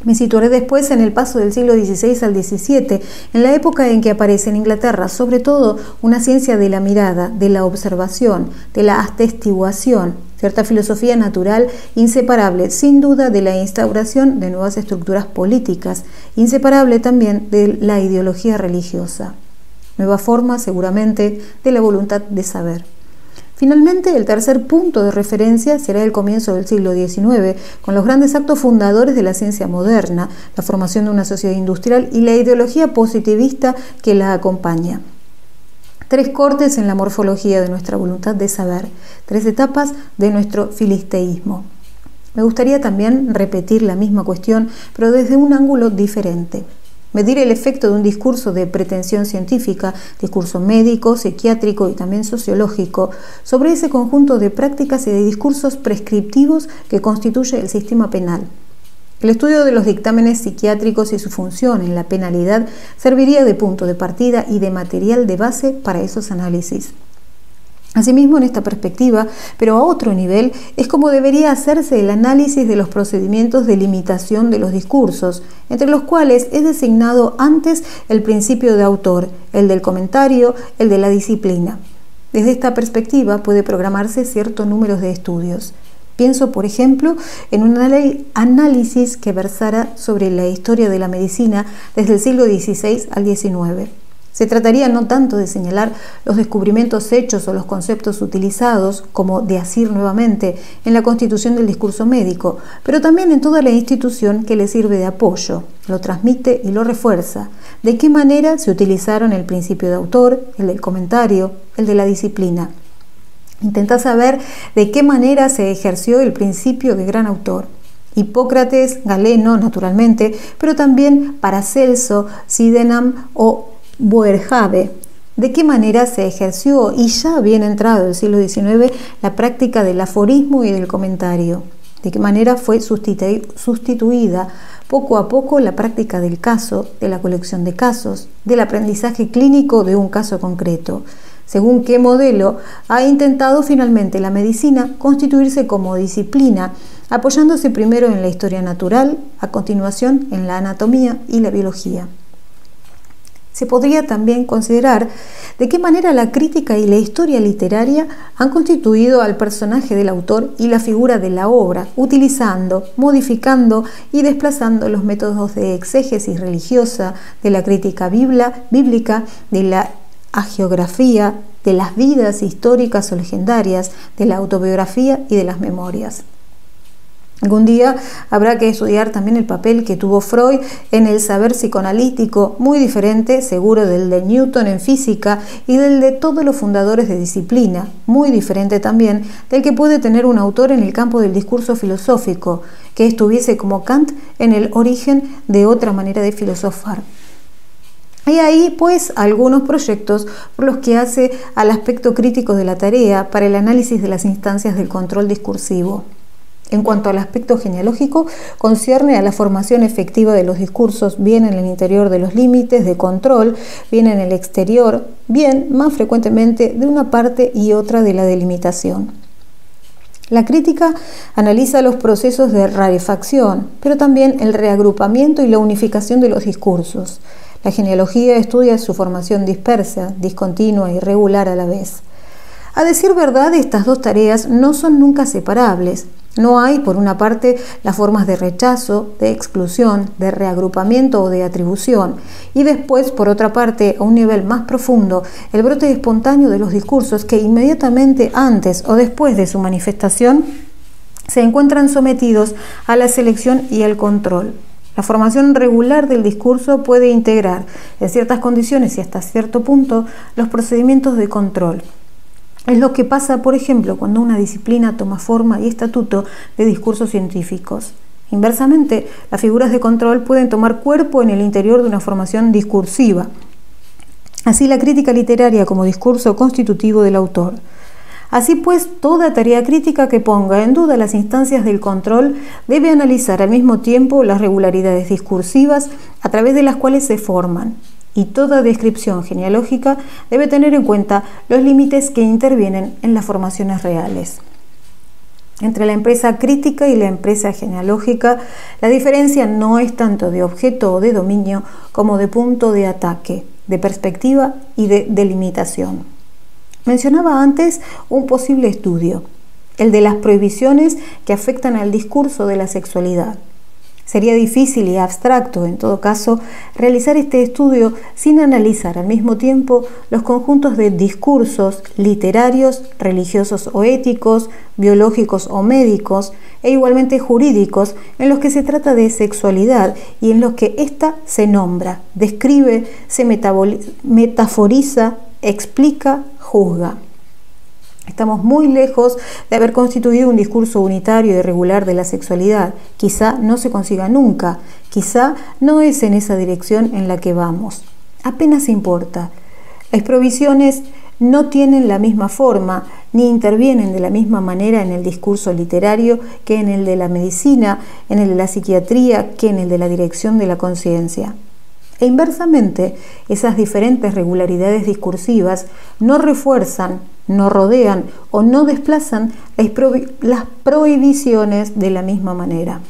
Me situaré después en el paso del siglo XVI al XVII, en la época en que aparece en Inglaterra, sobre todo, una ciencia de la mirada, de la observación, de la atestiguación, cierta filosofía natural inseparable, sin duda, de la instauración de nuevas estructuras políticas, inseparable también de la ideología religiosa. Nueva forma, seguramente, de la voluntad de saber. Finalmente, el tercer punto de referencia será el comienzo del siglo XIX, con los grandes actos fundadores de la ciencia moderna, la formación de una sociedad industrial y la ideología positivista que la acompaña. Tres cortes en la morfología de nuestra voluntad de saber, tres etapas de nuestro filisteísmo. Me gustaría también repetir la misma cuestión, pero desde un ángulo diferente. Medir el efecto de un discurso de pretensión científica, discurso médico, psiquiátrico y también sociológico, sobre ese conjunto de prácticas y de discursos prescriptivos que constituye el sistema penal. El estudio de los dictámenes psiquiátricos y su función en la penalidad serviría de punto de partida y de material de base para esos análisis. Asimismo, en esta perspectiva, pero a otro nivel, es como debería hacerse el análisis de los procedimientos de limitación de los discursos, entre los cuales es designado antes el principio de autor, el del comentario, el de la disciplina. Desde esta perspectiva puede programarse ciertos números de estudios. Pienso, por ejemplo, en un análisis que versara sobre la historia de la medicina desde el siglo XVI al XIX. Se trataría no tanto de señalar los descubrimientos hechos o los conceptos utilizados, como de asir nuevamente, en la constitución del discurso médico, pero también en toda la institución que le sirve de apoyo, lo transmite y lo refuerza. De qué manera se utilizaron el principio de autor, el del comentario, el de la disciplina. Intenta saber de qué manera se ejerció el principio de gran autor. Hipócrates, Galeno, naturalmente, pero también Paracelso, Sydenham o Boerhaave. De qué manera se ejerció, y ya bien entrado el siglo XIX, la práctica del aforismo y del comentario. De qué manera fue sustituida poco a poco la práctica del caso, de la colección de casos, del aprendizaje clínico de un caso concreto. Según qué modelo ha intentado finalmente la medicina constituirse como disciplina, apoyándose primero en la historia natural, a continuación en la anatomía y la biología. Se podría también considerar de qué manera la crítica y la historia literaria han constituido al personaje del autor y la figura de la obra, utilizando, modificando y desplazando los métodos de exégesis religiosa, de la crítica bíblica, de la hagiografía, de las vidas históricas o legendarias, de la autobiografía y de las memorias. Algún día habrá que estudiar también el papel que tuvo Freud en el saber psicoanalítico, muy diferente seguro del de Newton en física y del de todos los fundadores de disciplina, muy diferente también del que puede tener un autor en el campo del discurso filosófico, que estuviese como Kant en el origen de otra manera de filosofar. Hay ahí, pues, algunos proyectos por los que hace al aspecto crítico de la tarea para el análisis de las instancias del control discursivo. En cuanto al aspecto genealógico, concierne a la formación efectiva de los discursos, bien en el interior de los límites de control, bien en el exterior, bien, más frecuentemente, de una parte y otra de la delimitación. La crítica analiza los procesos de rarefacción, pero también el reagrupamiento y la unificación de los discursos. La genealogía estudia su formación dispersa, discontinua y irregular a la vez. A decir verdad, estas dos tareas no son nunca separables. No hay, por una parte, las formas de rechazo, de exclusión, de reagrupamiento o de atribución, y después, por otra parte, a un nivel más profundo, el brote espontáneo de los discursos que inmediatamente antes o después de su manifestación se encuentran sometidos a la selección y al control. La formación regular del discurso puede integrar, en ciertas condiciones y hasta cierto punto, los procedimientos de control. Es lo que pasa, por ejemplo, cuando una disciplina toma forma y estatuto de discursos científicos. Inversamente, las figuras de control pueden tomar cuerpo en el interior de una formación discursiva. Así, la crítica literaria como discurso constitutivo del autor. Así pues, toda tarea crítica que ponga en duda las instancias del control debe analizar al mismo tiempo las regularidades discursivas a través de las cuales se forman. Y toda descripción genealógica debe tener en cuenta los límites que intervienen en las formaciones reales. Entre la empresa crítica y la empresa genealógica, la diferencia no es tanto de objeto o de dominio como de punto de ataque, de perspectiva y de delimitación. Mencionaba antes un posible estudio, el de las prohibiciones que afectan al discurso de la sexualidad. Sería difícil y abstracto, en todo caso, realizar este estudio sin analizar al mismo tiempo los conjuntos de discursos literarios, religiosos o éticos, biológicos o médicos, e igualmente jurídicos, en los que se trata de sexualidad y en los que ésta se nombra, describe, se metaforiza, explica, juzga. Estamos muy lejos de haber constituido un discurso unitario y regular de la sexualidad. Quizá no se consiga nunca, quizá no es en esa dirección en la que vamos. Apenas importa. Las provisiones no tienen la misma forma, ni intervienen de la misma manera en el discurso literario que en el de la medicina, en el de la psiquiatría, que en el de la dirección de la conciencia. E inversamente, esas diferentes regularidades discursivas no refuerzan, no rodean o no desplazan las prohibiciones de la misma manera.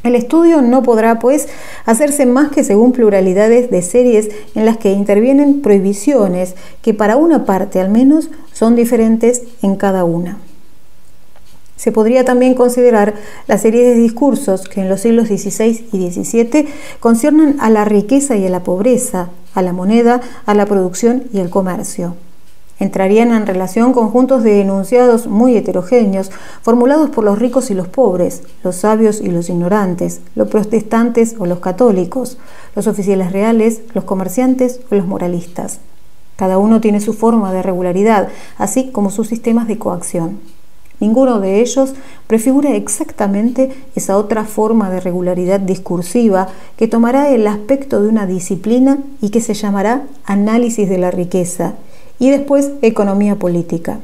El estudio no podrá, pues, hacerse más que según pluralidades de series en las que intervienen prohibiciones que para una parte al menos son diferentes en cada una. Se podría también considerar las series de discursos que en los siglos XVI y XVII conciernen a la riqueza y a la pobreza, a la moneda, a la producción y el comercio. Entrarían en relación conjuntos de enunciados muy heterogéneos, formulados por los ricos y los pobres, los sabios y los ignorantes, los protestantes o los católicos, los oficiales reales, los comerciantes o los moralistas. Cada uno tiene su forma de regularidad, así como sus sistemas de coacción. Ninguno de ellos prefigura exactamente esa otra forma de regularidad discursiva que tomará el aspecto de una disciplina y que se llamará análisis de la riqueza y después economía política.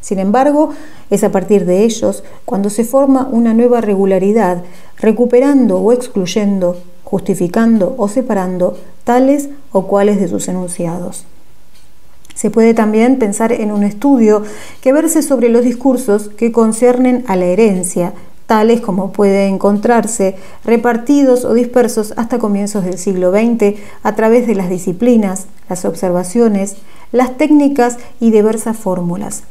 Sin embargo, es a partir de ellos cuando se forma una nueva regularidad, recuperando o excluyendo, justificando o separando tales o cuales de sus enunciados. Se puede también pensar en un estudio que verse sobre los discursos que conciernen a la herencia, tales como puede encontrarse repartidos o dispersos hasta comienzos del siglo XX a través de las disciplinas, las observaciones, las técnicas y diversas fórmulas.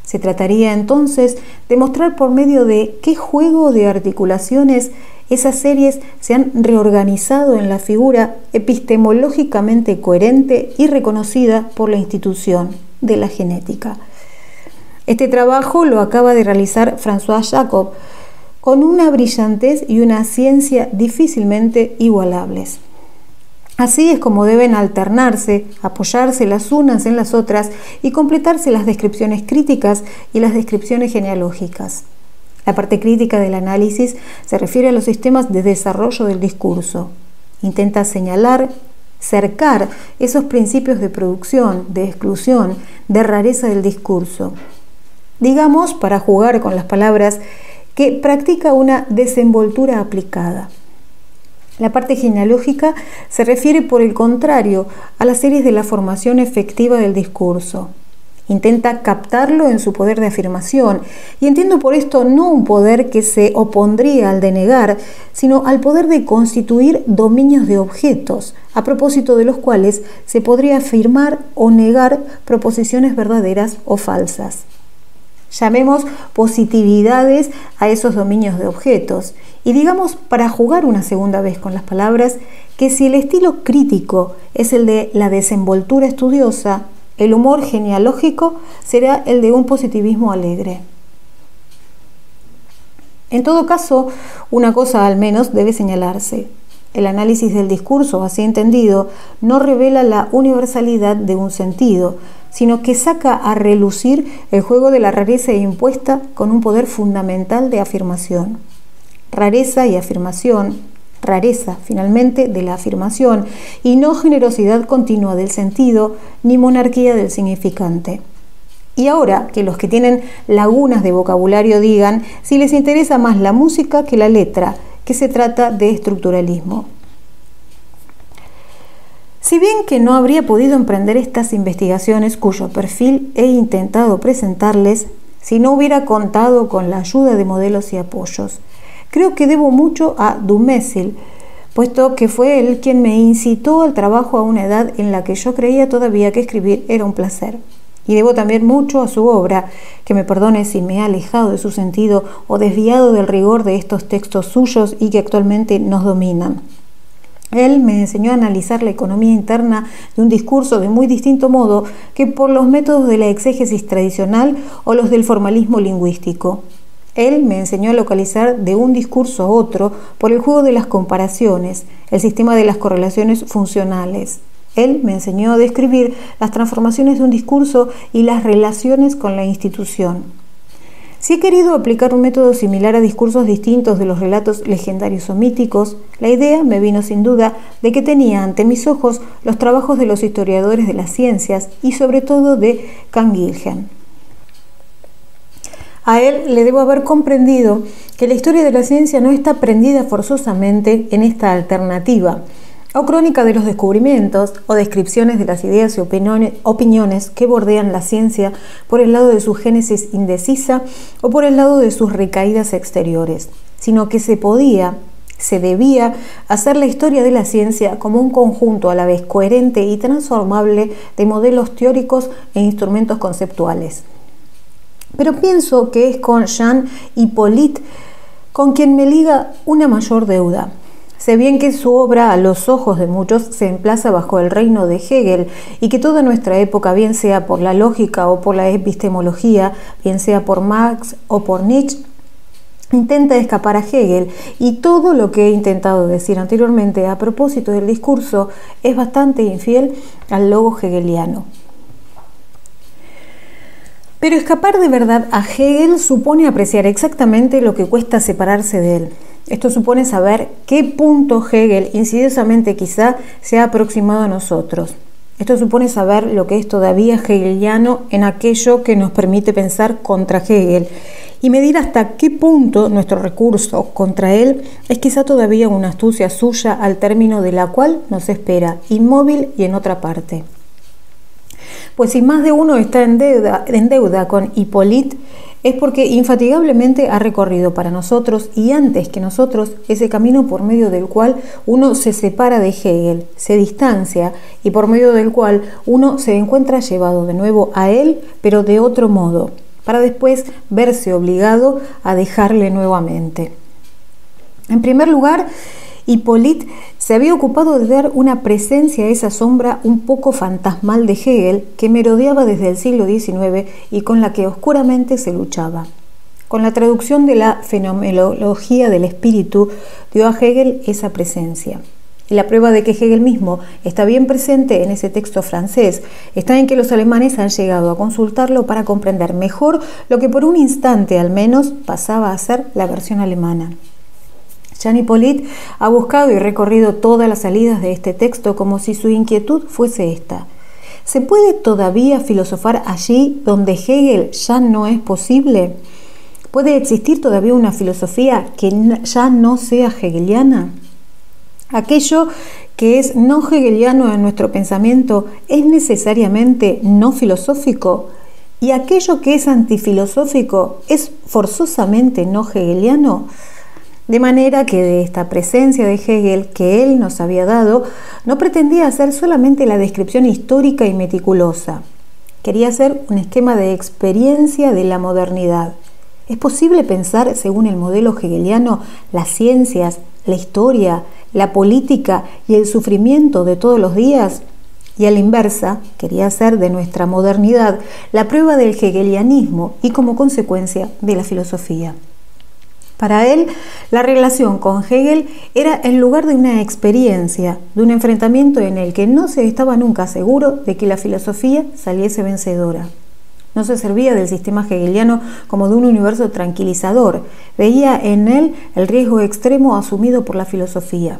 Se trataría entonces de mostrar por medio de qué juego de articulaciones esas series se han reorganizado en la figura epistemológicamente coherente y reconocida por la institución de la genética. Este trabajo lo acaba de realizar François Jacob con una brillantez y una ciencia difícilmente igualables. Así es como deben alternarse, apoyarse las unas en las otras y completarse las descripciones críticas y las descripciones genealógicas. La parte crítica del análisis se refiere a los sistemas de desarrollo del discurso. Intenta señalar, cercar esos principios de producción, de exclusión, de rareza del discurso. Digamos, para jugar con las palabras, que practica una desenvoltura aplicada. La parte genealógica se refiere, por el contrario, a las series de la formación efectiva del discurso. Intenta captarlo en su poder de afirmación, y entiendo por esto no un poder que se opondría al de negar, sino al poder de constituir dominios de objetos, a propósito de los cuales se podría afirmar o negar proposiciones verdaderas o falsas. Llamemos positividades a esos dominios de objetos y digamos, para jugar una segunda vez con las palabras, que si el estilo crítico es el de la desenvoltura estudiosa, el humor genealógico será el de un positivismo alegre. En todo caso, una cosa al menos debe señalarse. El análisis del discurso, así entendido, no revela la universalidad de un sentido, sino que saca a relucir el juego de la rareza impuesta con un poder fundamental de afirmación. Rareza y afirmación, rareza finalmente de la afirmación, y no generosidad continua del sentido ni monarquía del significante. Y ahora que los que tienen lagunas de vocabulario digan si les interesa más la música que la letra, que se trata de estructuralismo. Si bien que no habría podido emprender estas investigaciones cuyo perfil he intentado presentarles si no hubiera contado con la ayuda de modelos y apoyos, creo que debo mucho a Dumézil, puesto que fue él quien me incitó al trabajo a una edad en la que yo creía todavía que escribir era un placer. Y debo también mucho a su obra, que me perdone si me he alejado de su sentido o desviado del rigor de estos textos suyos y que actualmente nos dominan. Él me enseñó a analizar la economía interna de un discurso de muy distinto modo que por los métodos de la exégesis tradicional o los del formalismo lingüístico. Él me enseñó a localizar de un discurso a otro por el juego de las comparaciones, el sistema de las correlaciones funcionales. Él me enseñó a describir las transformaciones de un discurso y las relaciones con la institución. Si he querido aplicar un método similar a discursos distintos de los relatos legendarios o míticos, la idea me vino sin duda de que tenía ante mis ojos los trabajos de los historiadores de las ciencias y sobre todo de Canguilhem. A él le debo haber comprendido que la historia de la ciencia no está prendida forzosamente en esta alternativa, o crónica de los descubrimientos, o descripciones de las ideas y opiniones que bordean la ciencia por el lado de su génesis indecisa o por el lado de sus recaídas exteriores, sino que se podía, Se debía hacer la historia de la ciencia como un conjunto a la vez coherente y transformable de modelos teóricos e instrumentos conceptuales. Pero pienso que es con Jean Hippolyte con quien me liga una mayor deuda. Sé bien que su obra, a los ojos de muchos, se emplaza bajo el reino de Hegel y que toda nuestra época, bien sea por la lógica o por la epistemología, bien sea por Marx o por Nietzsche, intenta escapar a Hegel, y todo lo que he intentado decir anteriormente a propósito del discurso es bastante infiel al logo hegeliano. Pero escapar de verdad a Hegel supone apreciar exactamente lo que cuesta separarse de él. Esto supone saber qué punto Hegel, insidiosamente quizá, se ha aproximado a nosotros. Esto supone saber lo que es todavía hegeliano en aquello que nos permite pensar contra Hegel y medir hasta qué punto nuestro recurso contra él es quizá todavía una astucia suya al término de la cual nos espera, inmóvil y en otra parte. Pues si más de uno está en deuda con Hippolyte, es porque infatigablemente ha recorrido para nosotros y antes que nosotros ese camino por medio del cual uno se separa de Hegel, se distancia y por medio del cual uno se encuentra llevado de nuevo a él, pero de otro modo, para después verse obligado a dejarle nuevamente. En primer lugar, Hippolyte se había ocupado de dar una presencia a esa sombra un poco fantasmal de Hegel que merodeaba desde el siglo XIX y con la que oscuramente se luchaba. Con la traducción de la fenomenología del espíritu dio a Hegel esa presencia. Y la prueba de que Hegel mismo está bien presente en ese texto francés está en que los alemanes han llegado a consultarlo para comprender mejor lo que por un instante al menos pasaba a ser la versión alemana. Jean Hippolyte ha buscado y recorrido todas las salidas de este texto como si su inquietud fuese esta. ¿Se puede todavía filosofar allí donde Hegel ya no es posible? ¿Puede existir todavía una filosofía que ya no sea hegeliana? ¿Aquello que es no hegeliano en nuestro pensamiento es necesariamente no filosófico? ¿Y aquello que es antifilosófico es forzosamente no hegeliano? De manera que de esta presencia de Hegel que él nos había dado, no pretendía hacer solamente la descripción histórica y meticulosa. Quería hacer un esquema de experiencia de la modernidad. ¿Es posible pensar, según el modelo hegeliano, las ciencias, la historia, la política y el sufrimiento de todos los días? Y a la inversa, quería hacer de nuestra modernidad la prueba del hegelianismo y como consecuencia de la filosofía. Para él, la relación con Hegel era en lugar de una experiencia, de un enfrentamiento en el que no se estaba nunca seguro de que la filosofía saliese vencedora. No se servía del sistema hegeliano como de un universo tranquilizador, veía en él el riesgo extremo asumido por la filosofía.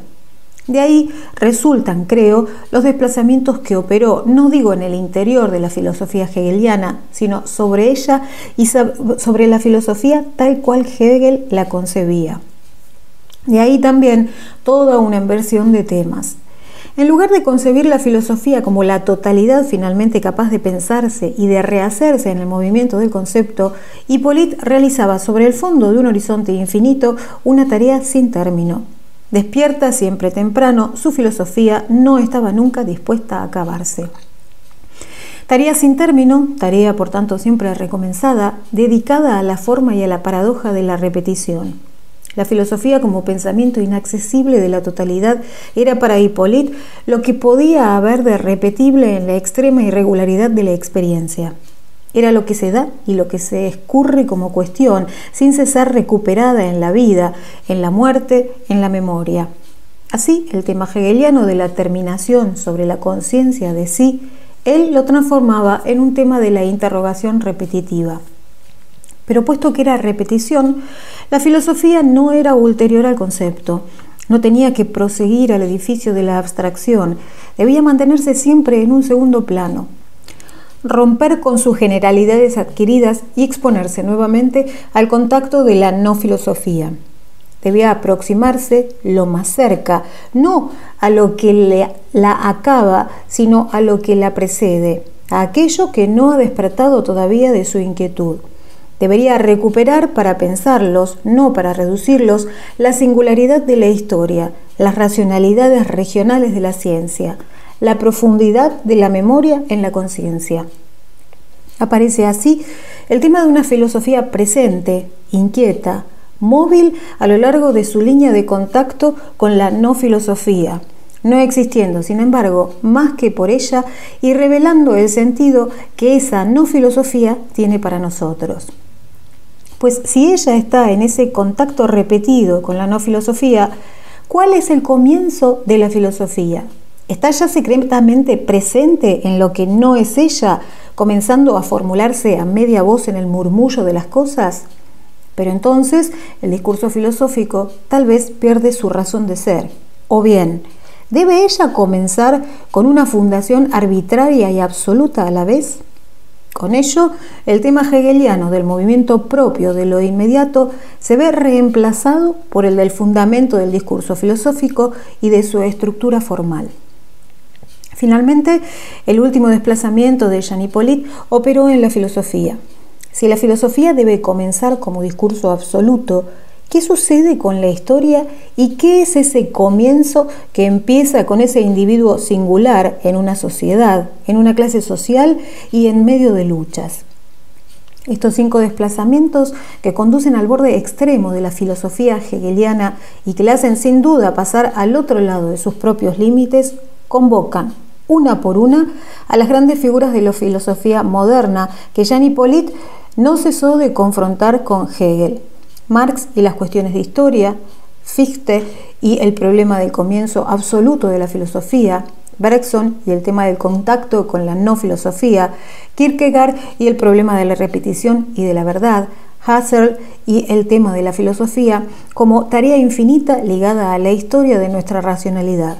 De ahí resultan, creo, los desplazamientos que operó, no digo en el interior de la filosofía hegeliana, sino sobre ella y sobre la filosofía tal cual Hegel la concebía. De ahí también toda una inversión de temas. En lugar de concebir la filosofía como la totalidad finalmente capaz de pensarse y de rehacerse en el movimiento del concepto, Hippolyte realizaba sobre el fondo de un horizonte infinito una tarea sin término. Despierta siempre temprano, su filosofía no estaba nunca dispuesta a acabarse. Tarea sin término, tarea por tanto siempre recomenzada, dedicada a la forma y a la paradoja de la repetición. La filosofía como pensamiento inaccesible de la totalidad era para Hippolyte lo que podía haber de repetible en la extrema irregularidad de la experiencia. Era lo que se da y lo que se escurre como cuestión, sin cesar recuperada en la vida, en la muerte, en la memoria. Así, el tema hegeliano de la terminación sobre la conciencia de sí, él lo transformaba en un tema de la interrogación repetitiva. Pero puesto que era repetición, la filosofía no era ulterior al concepto, no tenía que proseguir al edificio de la abstracción, debía mantenerse siempre en un segundo plano, romper con sus generalidades adquiridas y exponerse nuevamente al contacto de la no filosofía. Debía aproximarse lo más cerca, no a lo que la acaba, sino a lo que la precede, a aquello que no ha despertado todavía de su inquietud. Debería recuperar para pensarlos, no para reducirlos, la singularidad de la historia, las racionalidades regionales de la ciencia, la profundidad de la memoria en la conciencia. Aparece así el tema de una filosofía presente, inquieta, móvil a lo largo de su línea de contacto con la no filosofía, no existiendo, sin embargo, más que por ella y revelando el sentido que esa no filosofía tiene para nosotros. Pues si ella está en ese contacto repetido con la no filosofía, ¿cuál es el comienzo de la filosofía? ¿Está ya secretamente presente en lo que no es ella, comenzando a formularse a media voz en el murmullo de las cosas? Pero entonces el discurso filosófico tal vez pierde su razón de ser. O bien, ¿debe ella comenzar con una fundación arbitraria y absoluta a la vez? Con ello, el tema hegeliano del movimiento propio de lo inmediato se ve reemplazado por el del fundamento del discurso filosófico y de su estructura formal. Finalmente, el último desplazamiento de Jean Hippolyte operó en la filosofía. Si la filosofía debe comenzar como discurso absoluto, ¿qué sucede con la historia y qué es ese comienzo que empieza con ese individuo singular en una sociedad, en una clase social y en medio de luchas? Estos 5 desplazamientos que conducen al borde extremo de la filosofía hegeliana y que la hacen sin duda pasar al otro lado de sus propios límites, convocan una por una a las grandes figuras de la filosofía moderna que Jean Hippolyte no cesó de confrontar con Hegel. Marx y las cuestiones de historia, Fichte y el problema del comienzo absoluto de la filosofía, Bergson y el tema del contacto con la no filosofía, Kierkegaard y el problema de la repetición y de la verdad, Husserl y el tema de la filosofía como tarea infinita ligada a la historia de nuestra racionalidad.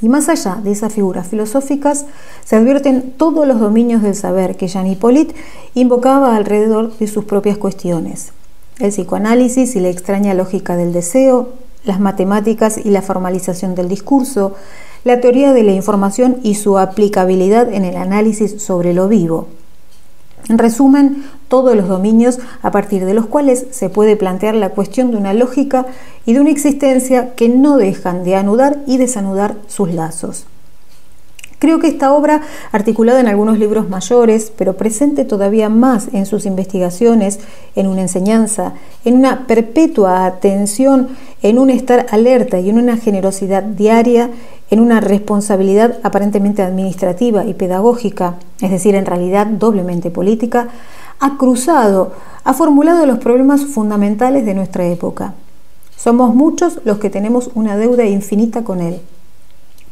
Y más allá de esas figuras filosóficas, se advierten todos los dominios del saber que Jean Hippolyte invocaba alrededor de sus propias cuestiones. El psicoanálisis y la extraña lógica del deseo, las matemáticas y la formalización del discurso, la teoría de la información y su aplicabilidad en el análisis sobre lo vivo. En resumen, todos los dominios a partir de los cuales se puede plantear la cuestión de una lógica y de una existencia que no dejan de anudar y desanudar sus lazos. Creo que esta obra, articulada en algunos libros mayores, pero presente todavía más en sus investigaciones, en una enseñanza, en una perpetua atención, en un estar alerta y en una generosidad diaria, en una responsabilidad aparentemente administrativa y pedagógica, es decir, en realidad doblemente política, ha formulado los problemas fundamentales de nuestra época. Somos muchos los que tenemos una deuda infinita con él.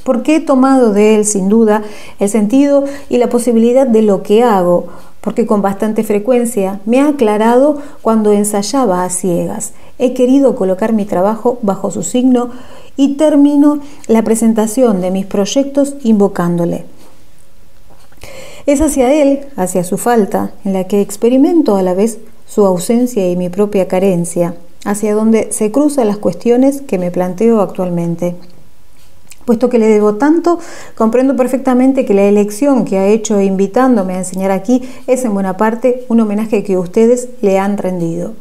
Porque he tomado de él, sin duda, el sentido y la posibilidad de lo que hago, porque con bastante frecuencia me ha aclarado cuando ensayaba a ciegas. He querido colocar mi trabajo bajo su signo y termino la presentación de mis proyectos invocándole. Es hacia él, hacia su falta, en la que experimento a la vez su ausencia y mi propia carencia, hacia donde se cruzan las cuestiones que me planteo actualmente. Puesto que le debo tanto, comprendo perfectamente que la elección que ha hecho invitándome a enseñar aquí es en buena parte un homenaje que ustedes le han rendido.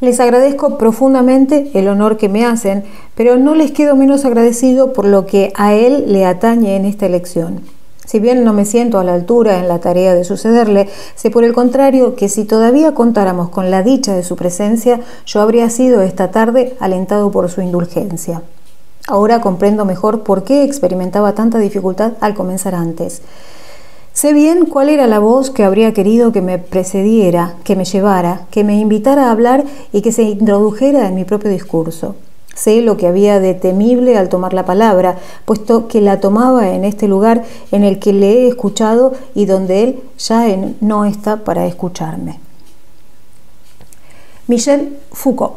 Les agradezco profundamente el honor que me hacen, pero no les quedo menos agradecido por lo que a él le atañe en esta elección. Si bien no me siento a la altura en la tarea de sucederle, sé por el contrario que si todavía contáramos con la dicha de su presencia, yo habría sido esta tarde alentado por su indulgencia. Ahora comprendo mejor por qué experimentaba tanta dificultad al comenzar antes. Sé bien cuál era la voz que habría querido que me precediera, que me llevara, que me invitara a hablar y que se introdujera en mi propio discurso. Sé lo que había de temible al tomar la palabra, puesto que la tomaba en este lugar en el que le he escuchado y donde él ya no está para escucharme. Michel Foucault.